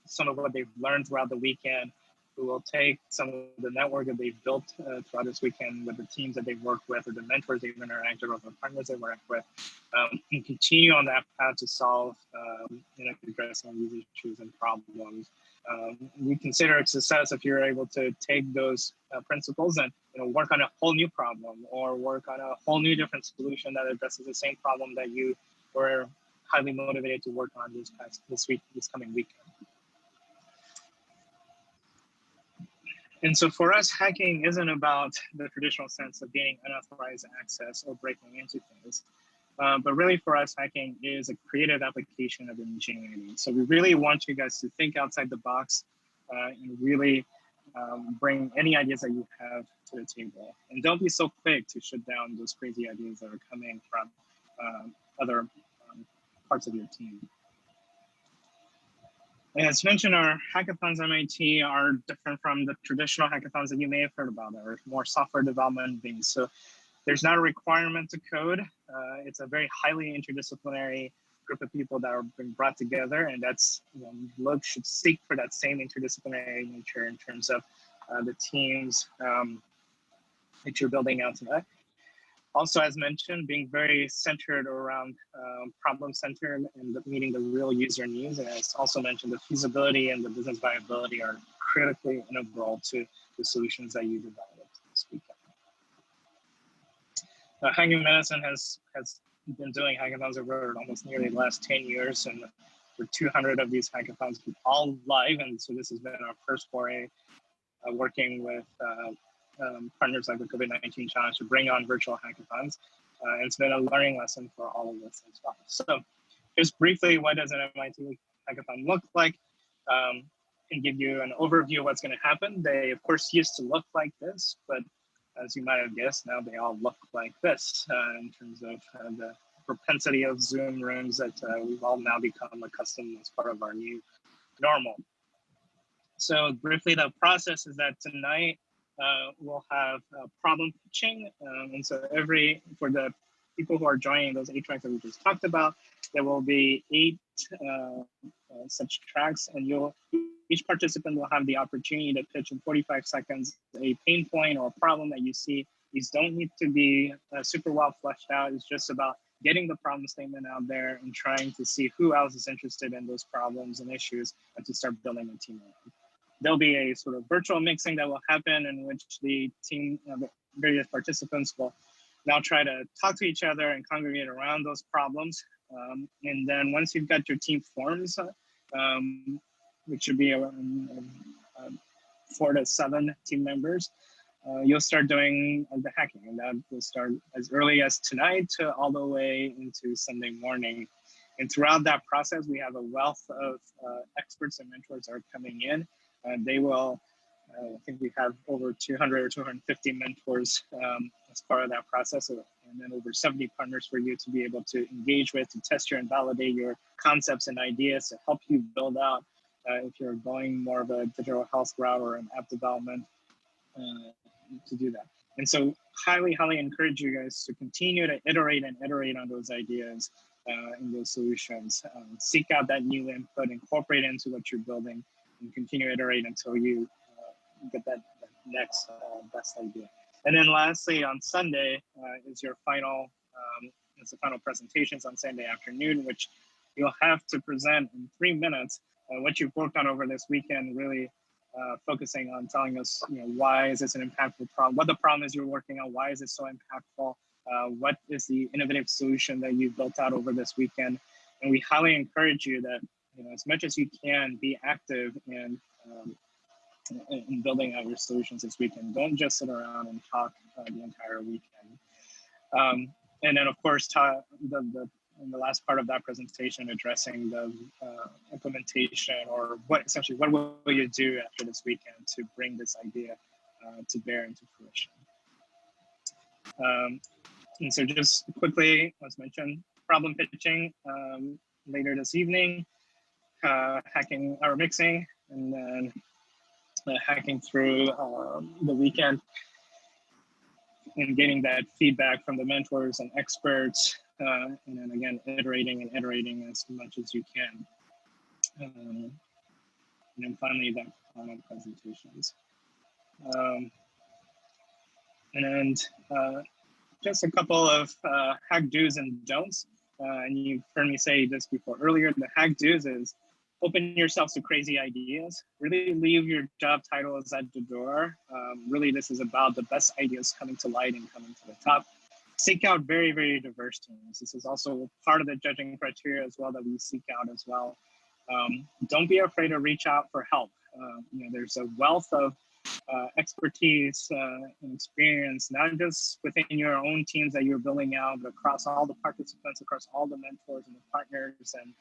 K: some of what they've learned throughout the weekend, who will take some of the network that they've built throughout this weekend with the teams that they've worked with or the mentors they've interacted with, the partners they've worked with, and continue on that path to solve and address some of these issues and problems. We consider it success if you're able to take those principles and, you know, work on a whole new problem or work on a whole new different solution that addresses the same problem that you were highly motivated to work on this coming weekend. And so for us, hacking isn't about the traditional sense of gaining unauthorized access or breaking into things. But really for us, hacking is a creative application of ingenuity. So we really want you guys to think outside the box and really bring any ideas that you have to the table. And don't be so quick to shut down those crazy ideas that are coming from other parts of your team. As mentioned, our hackathons at MIT are different from the traditional hackathons that you may have heard about, that are more software development based. So there's not a requirement to code. It's a very highly interdisciplinary group of people that are being brought together, and that's, should seek for that same interdisciplinary nature in terms of the teams that you're building out tonight. Also, as mentioned, being very centered around problem-centered and meeting the real user needs. And as also mentioned, the feasibility and the business viability are critically integral to the solutions that you develop this weekend. Hacking Medicine has been doing hackathons over almost nearly the last 10 years, and for 200 of these hackathons all live. And so this has been our first foray working with partners like the COVID-19 Challenge to bring on virtual hackathons. It's been a learning lesson for all of us as well. So just briefly, what does an MIT hackathon look like? And give you an overview of what's going to happen. They, of course, used to look like this, but as you might have guessed, now they all look like this in terms of the propensity of Zoom rooms that we've all now become accustomed as part of our new normal. So briefly, the process is that tonight we'll have problem pitching. And so for the people who are joining those 8 tracks that we just talked about, there will be 8 such tracks, and each participant will have the opportunity to pitch in 45 seconds a pain point or a problem that you see. These don't need to be super well fleshed out. It's just about getting the problem statement out there and trying to see who else is interested in those problems and issues, and to start building a team around. There'll be a sort of virtual mixing that will happen in which the team, the various participants will now try to talk to each other and congregate around those problems. And then once you've got your team forms, which should be around 4 to 7 team members, you'll start doing the hacking. And that will start as early as tonight to all the way into Sunday morning. And throughout that process, we have a wealth of experts and mentors that are coming in. And they will, I think we have over 200 or 250 mentors as part of that process, and then over 70 partners for you to be able to engage with, to test and validate your concepts and ideas, to help you build out if you're going more of a digital health route or an app development to do that. And so highly, highly encourage you guys to continue to iterate on those ideas and those solutions. Seek out that new input, incorporate it into what you're building, and continue to iterate until you get that next best idea. And then lastly, on Sunday is your final, it's the final presentations on Sunday afternoon, which you'll have to present in 3 minutes what you've worked on over this weekend, really focusing on telling us, why is this an impactful problem, what the problem is you're working on, why is it so impactful, what is the innovative solution that you built out over this weekend. And we highly encourage you that, as much as you can, be active in building out your solutions this weekend. Don't just sit around and talk the entire weekend. And then, of course, in the last part of that presentation, addressing the implementation, or what will you do after this weekend to bring this idea to bear into fruition. And so just quickly, as mentioned, problem pitching later this evening, hacking or mixing, and then hacking through the weekend and getting that feedback from the mentors and experts, and then again, iterating as much as you can. And then finally, the final presentations. And just a couple of hack do's and don'ts. And you've heard me say this before earlier. The hack do's is open yourselves to crazy ideas. Really leave your job titles at the door. Really, this is about the best ideas coming to light and coming to the top. Seek out very, very diverse teams. This is also part of the judging criteria as well that we seek out as well. Don't be afraid to reach out for help. There's a wealth of expertise and experience, not just within your own teams that you're building out, but across all the participants, across all the mentors and the partners, and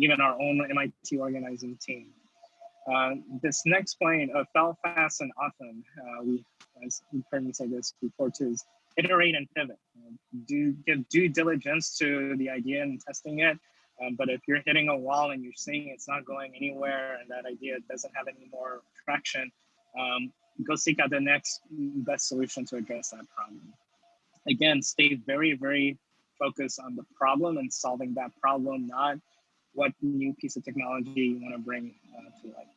K: even our own MIT organizing team. This next point of fail fast and often, as you've heard me say this before too, is iterate and pivot. Give due diligence to the idea and testing it. But if you're hitting a wall and you're seeing it's not going anywhere and that idea doesn't have any more traction, go seek out the next best solution to address that problem. Again, stay very, very focused on the problem and solving that problem, not what new piece of technology you want to bring to life.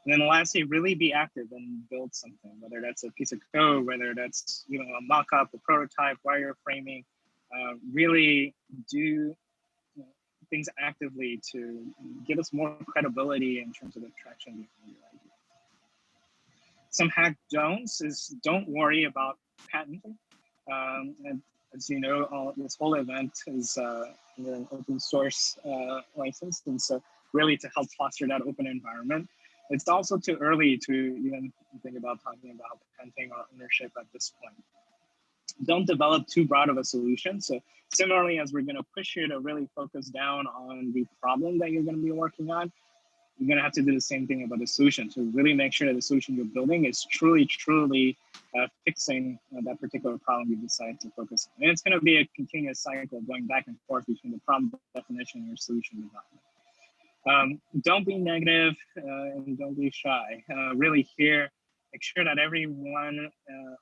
K: And then lastly, really be active and build something, whether that's a piece of code, whether that's a mock-up, a prototype, wireframing. Really do things actively to give us more credibility in terms of the traction behind your idea. Some hack don'ts is don't worry about patenting. And as you know, this whole event is an open source license, and so really to help foster that open environment. It's also too early to even think about talking about patenting or ownership at this point. Don't develop too broad of a solution. So similarly, as we're going to push you to really focus down on the problem that you're going to be working on, you're going to have to do the same thing about the solution. So really make sure that the solution you're building is truly fixing that particular problem you decide to focus on. And it's going to be a continuous cycle going back and forth between the problem definition and your solution development. Don't be negative and don't be shy. Really make sure that everyone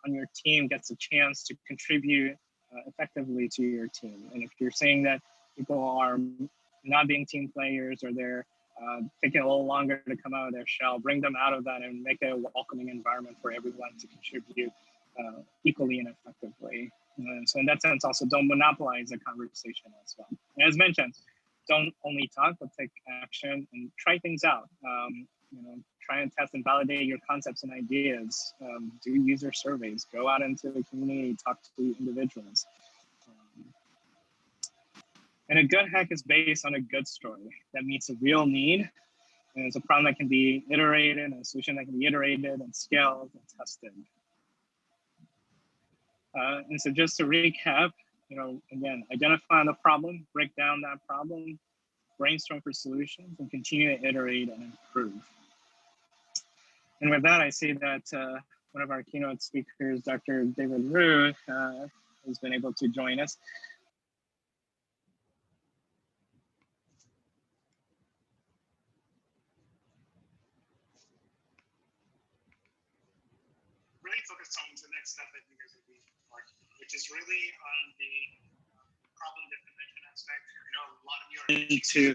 K: on your team gets a chance to contribute effectively to your team. And if you're saying that people are not being team players or they're taking a little longer to come out of their shell, bring them out of that and make it a welcoming environment for everyone to contribute equally and effectively. So in that sense, also don't monopolize the conversation as well. And as mentioned, don't only talk, but take action and try things out. Try and test and validate your concepts and ideas. Do user surveys, go out into the community, talk to individuals. And a good hack is based on a good story that meets a real need. And it's a problem that can be iterated and a solution that can be iterated and scaled and tested. And so just to recap, again, identify the problem, break down that problem, brainstorm for solutions, and continue to iterate and improve. And with that, I see that one of our keynote speakers, Dr. David Rue, has been able to join us.
L: Really focus on the next step that you guys will be working, which is really on the problem definition aspect. I know a lot of you are
K: into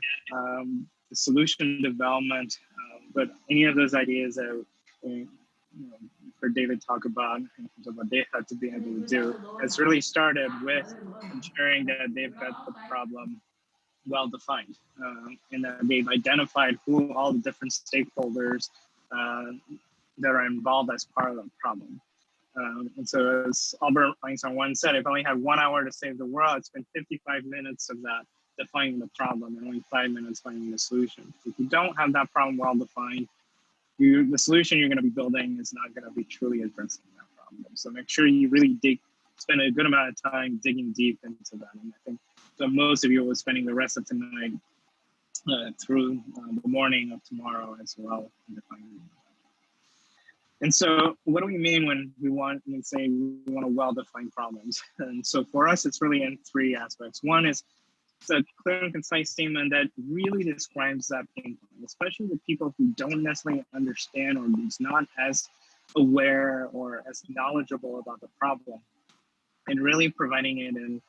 K: the solution development, but any of those ideas that for David talk about in terms of what they had to be able to do has really started with ensuring that they've got the problem well defined and that they've identified who all the different stakeholders that are involved as part of the problem. And so as Albert Einstein once said, if I only had 1 hour to save the world, I'd spend 55 minutes of that defining the problem and only 5 minutes finding the solution. If you don't have that problem well defined, the solution you're going to be building is not going to be truly addressing that problem. So make sure you really spend a good amount of time digging deep into that. And I think that most of you will be spending the rest of tonight through the morning of tomorrow as well. And so what do we mean when we say we want to well-define problems? And so for us, it's really in three aspects. One is it's a clear and concise statement that really describes that pain point, especially the people who don't necessarily understand or is not as aware or as knowledgeable about the problem, and really providing it in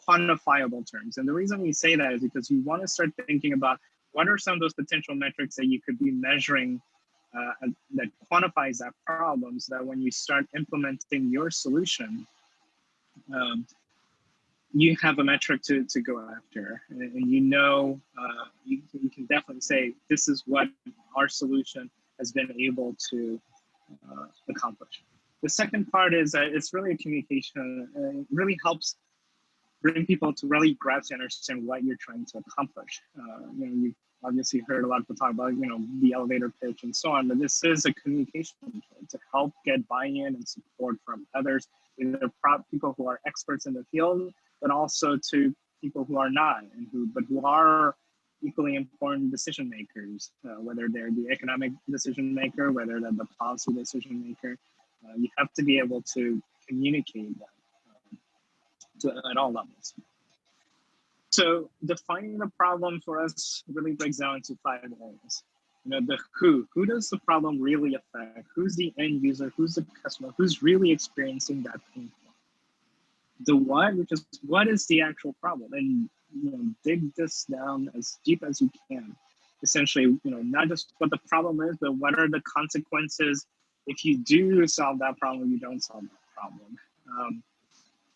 K: quantifiable terms. And the reason we say that is because you want to start thinking about what are some of those potential metrics that you could be measuring that quantifies that problem, so that when you start implementing your solution, you have a metric to go after, and you can definitely say, this is what our solution has been able to accomplish. The second part is that it's really a communication. It really helps bring people to really grasp and understand what you're trying to accomplish. obviously heard a lot of people talk about, the elevator pitch and so on, but this is a communication tool to help get buy-in and support from others, either people who are experts in the field, but also to people who are not, and who are equally important decision makers, whether they're the economic decision maker, whether they're the policy decision maker. You have to be able to communicate that at all levels. So defining the problem for us really breaks down into 5 areas. The who does the problem really affect? Who's the end user? Who's the customer? Who's really experiencing that pain point? The what, which is what is the actual problem? And dig this down as deep as you can. Essentially, not just what the problem is, but what are the consequences if you do solve that problem, you don't solve that problem.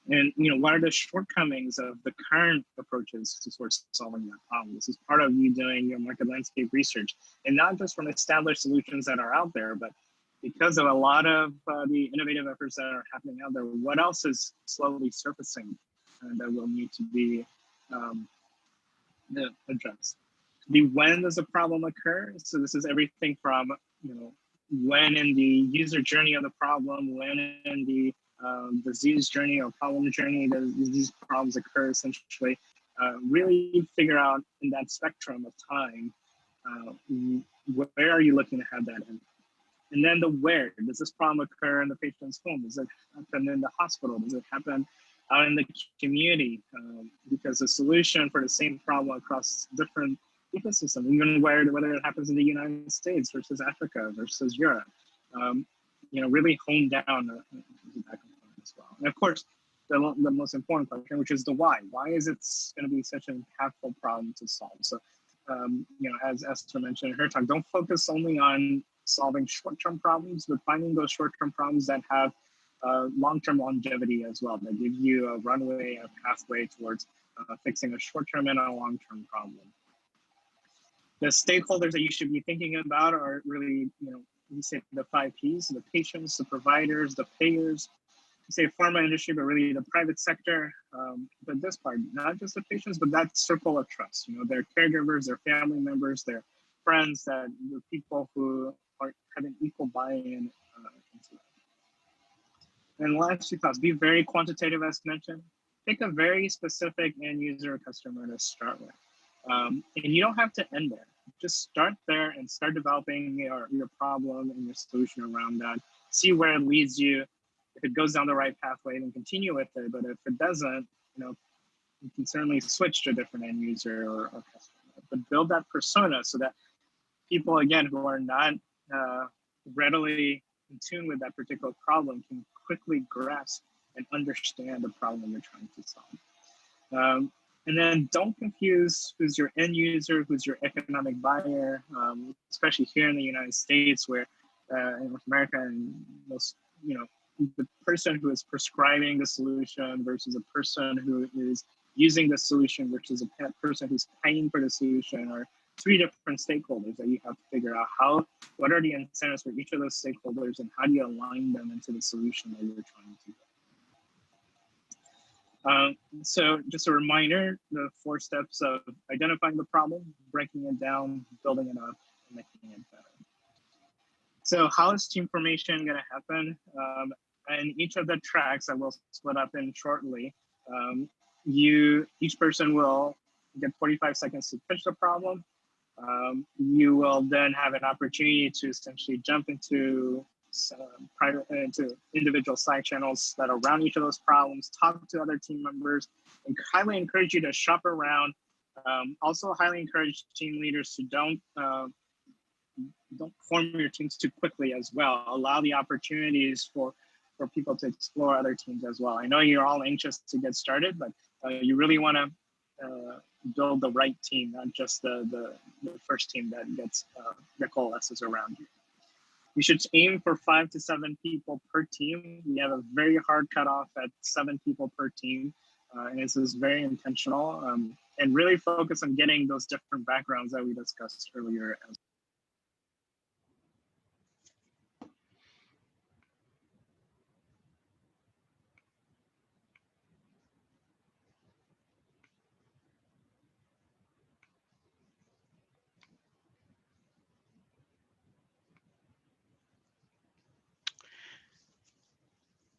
K: And what are the shortcomings of the current approaches to sort of solving that problem? This is part of you doing your market landscape research, and not just from established solutions that are out there, but because of a lot of the innovative efforts that are happening out there, what else is slowly surfacing that will need to be addressed? When does a problem occur? So this is everything from when in the user journey of the problem, when in the disease journey or problem journey these problems occur, essentially. Really figure out in that spectrum of time, where are you looking to have that in? And then the where. Does this problem occur in the patient's home? Does it happen in the hospital? Does it happen out in the community? Because the solution for the same problem across different ecosystems, even whether it happens in the United States versus Africa versus Europe, really hone down that component as well. And of course, the most important question, which is the why. Why is it going to be such an impactful problem to solve? So, as Esther mentioned in her talk, don't focus only on solving short-term problems, but finding those short-term problems that have long-term longevity as well, that give you a runway, a pathway towards fixing a short-term and a long-term problem. The stakeholders that you should be thinking about are really, we say the 5 Ps: the patients, the providers, the payers. We say pharma industry, but really the private sector. But this part, not just the patients, but that circle of trust. Their caregivers, their family members, their friends, the people who are having equal buy-in into that. And last 2 thoughts: be very quantitative, as mentioned. Pick a very specific end user or customer to start with. And you don't have to end there. Just start there and start developing your problem and your solution around that. See where it leads you. If it goes down the right pathway, then continue with it. But if it doesn't, you can certainly switch to a different end user or customer. But build that persona so that people, again, who are not readily in tune with that particular problem can quickly grasp and understand the problem you're trying to solve. And then don't confuse who's your end user, who's your economic buyer, especially here in the United States, where in North America and most, the person who is prescribing the solution versus a person who is using the solution versus a person who's paying for the solution are 3 different stakeholders that you have to figure out what are the incentives for each of those stakeholders and how do you align them into the solution that you're trying to do. So just a reminder, the 4 steps of identifying the problem, breaking it down, building it up, and making it better. So how is team formation going to happen? And each of the tracks I will split up in shortly. Each person will get 45 seconds to pitch the problem. You will then have an opportunity to essentially jump into into individual side channels that are around each of those problems, talk to other team members, and highly encourage you to shop around. Also highly encourage team leaders to don't form your teams too quickly as well. Allow the opportunities for people to explore other teams as well. I know you're all anxious to get started, but you really want to build the right team, not just the first team that coalesces around you. You should aim for 5 to 7 people per team. We have a very hard cutoff at 7 people per team. And this is very intentional and really focus on getting those different backgrounds that we discussed earlier.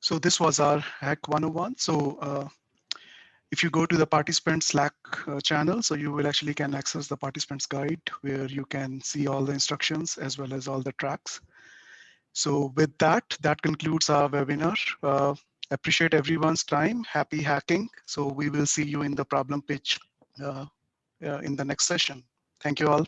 A: So this was our Hack 101. So if you go to the participant Slack channel, so you will actually can access the participants guide where you can see all the instructions as well as all the tracks. So with that, that concludes our webinar. Appreciate everyone's time. Happy hacking. So we will see you in the problem pitch in the next session. Thank you all.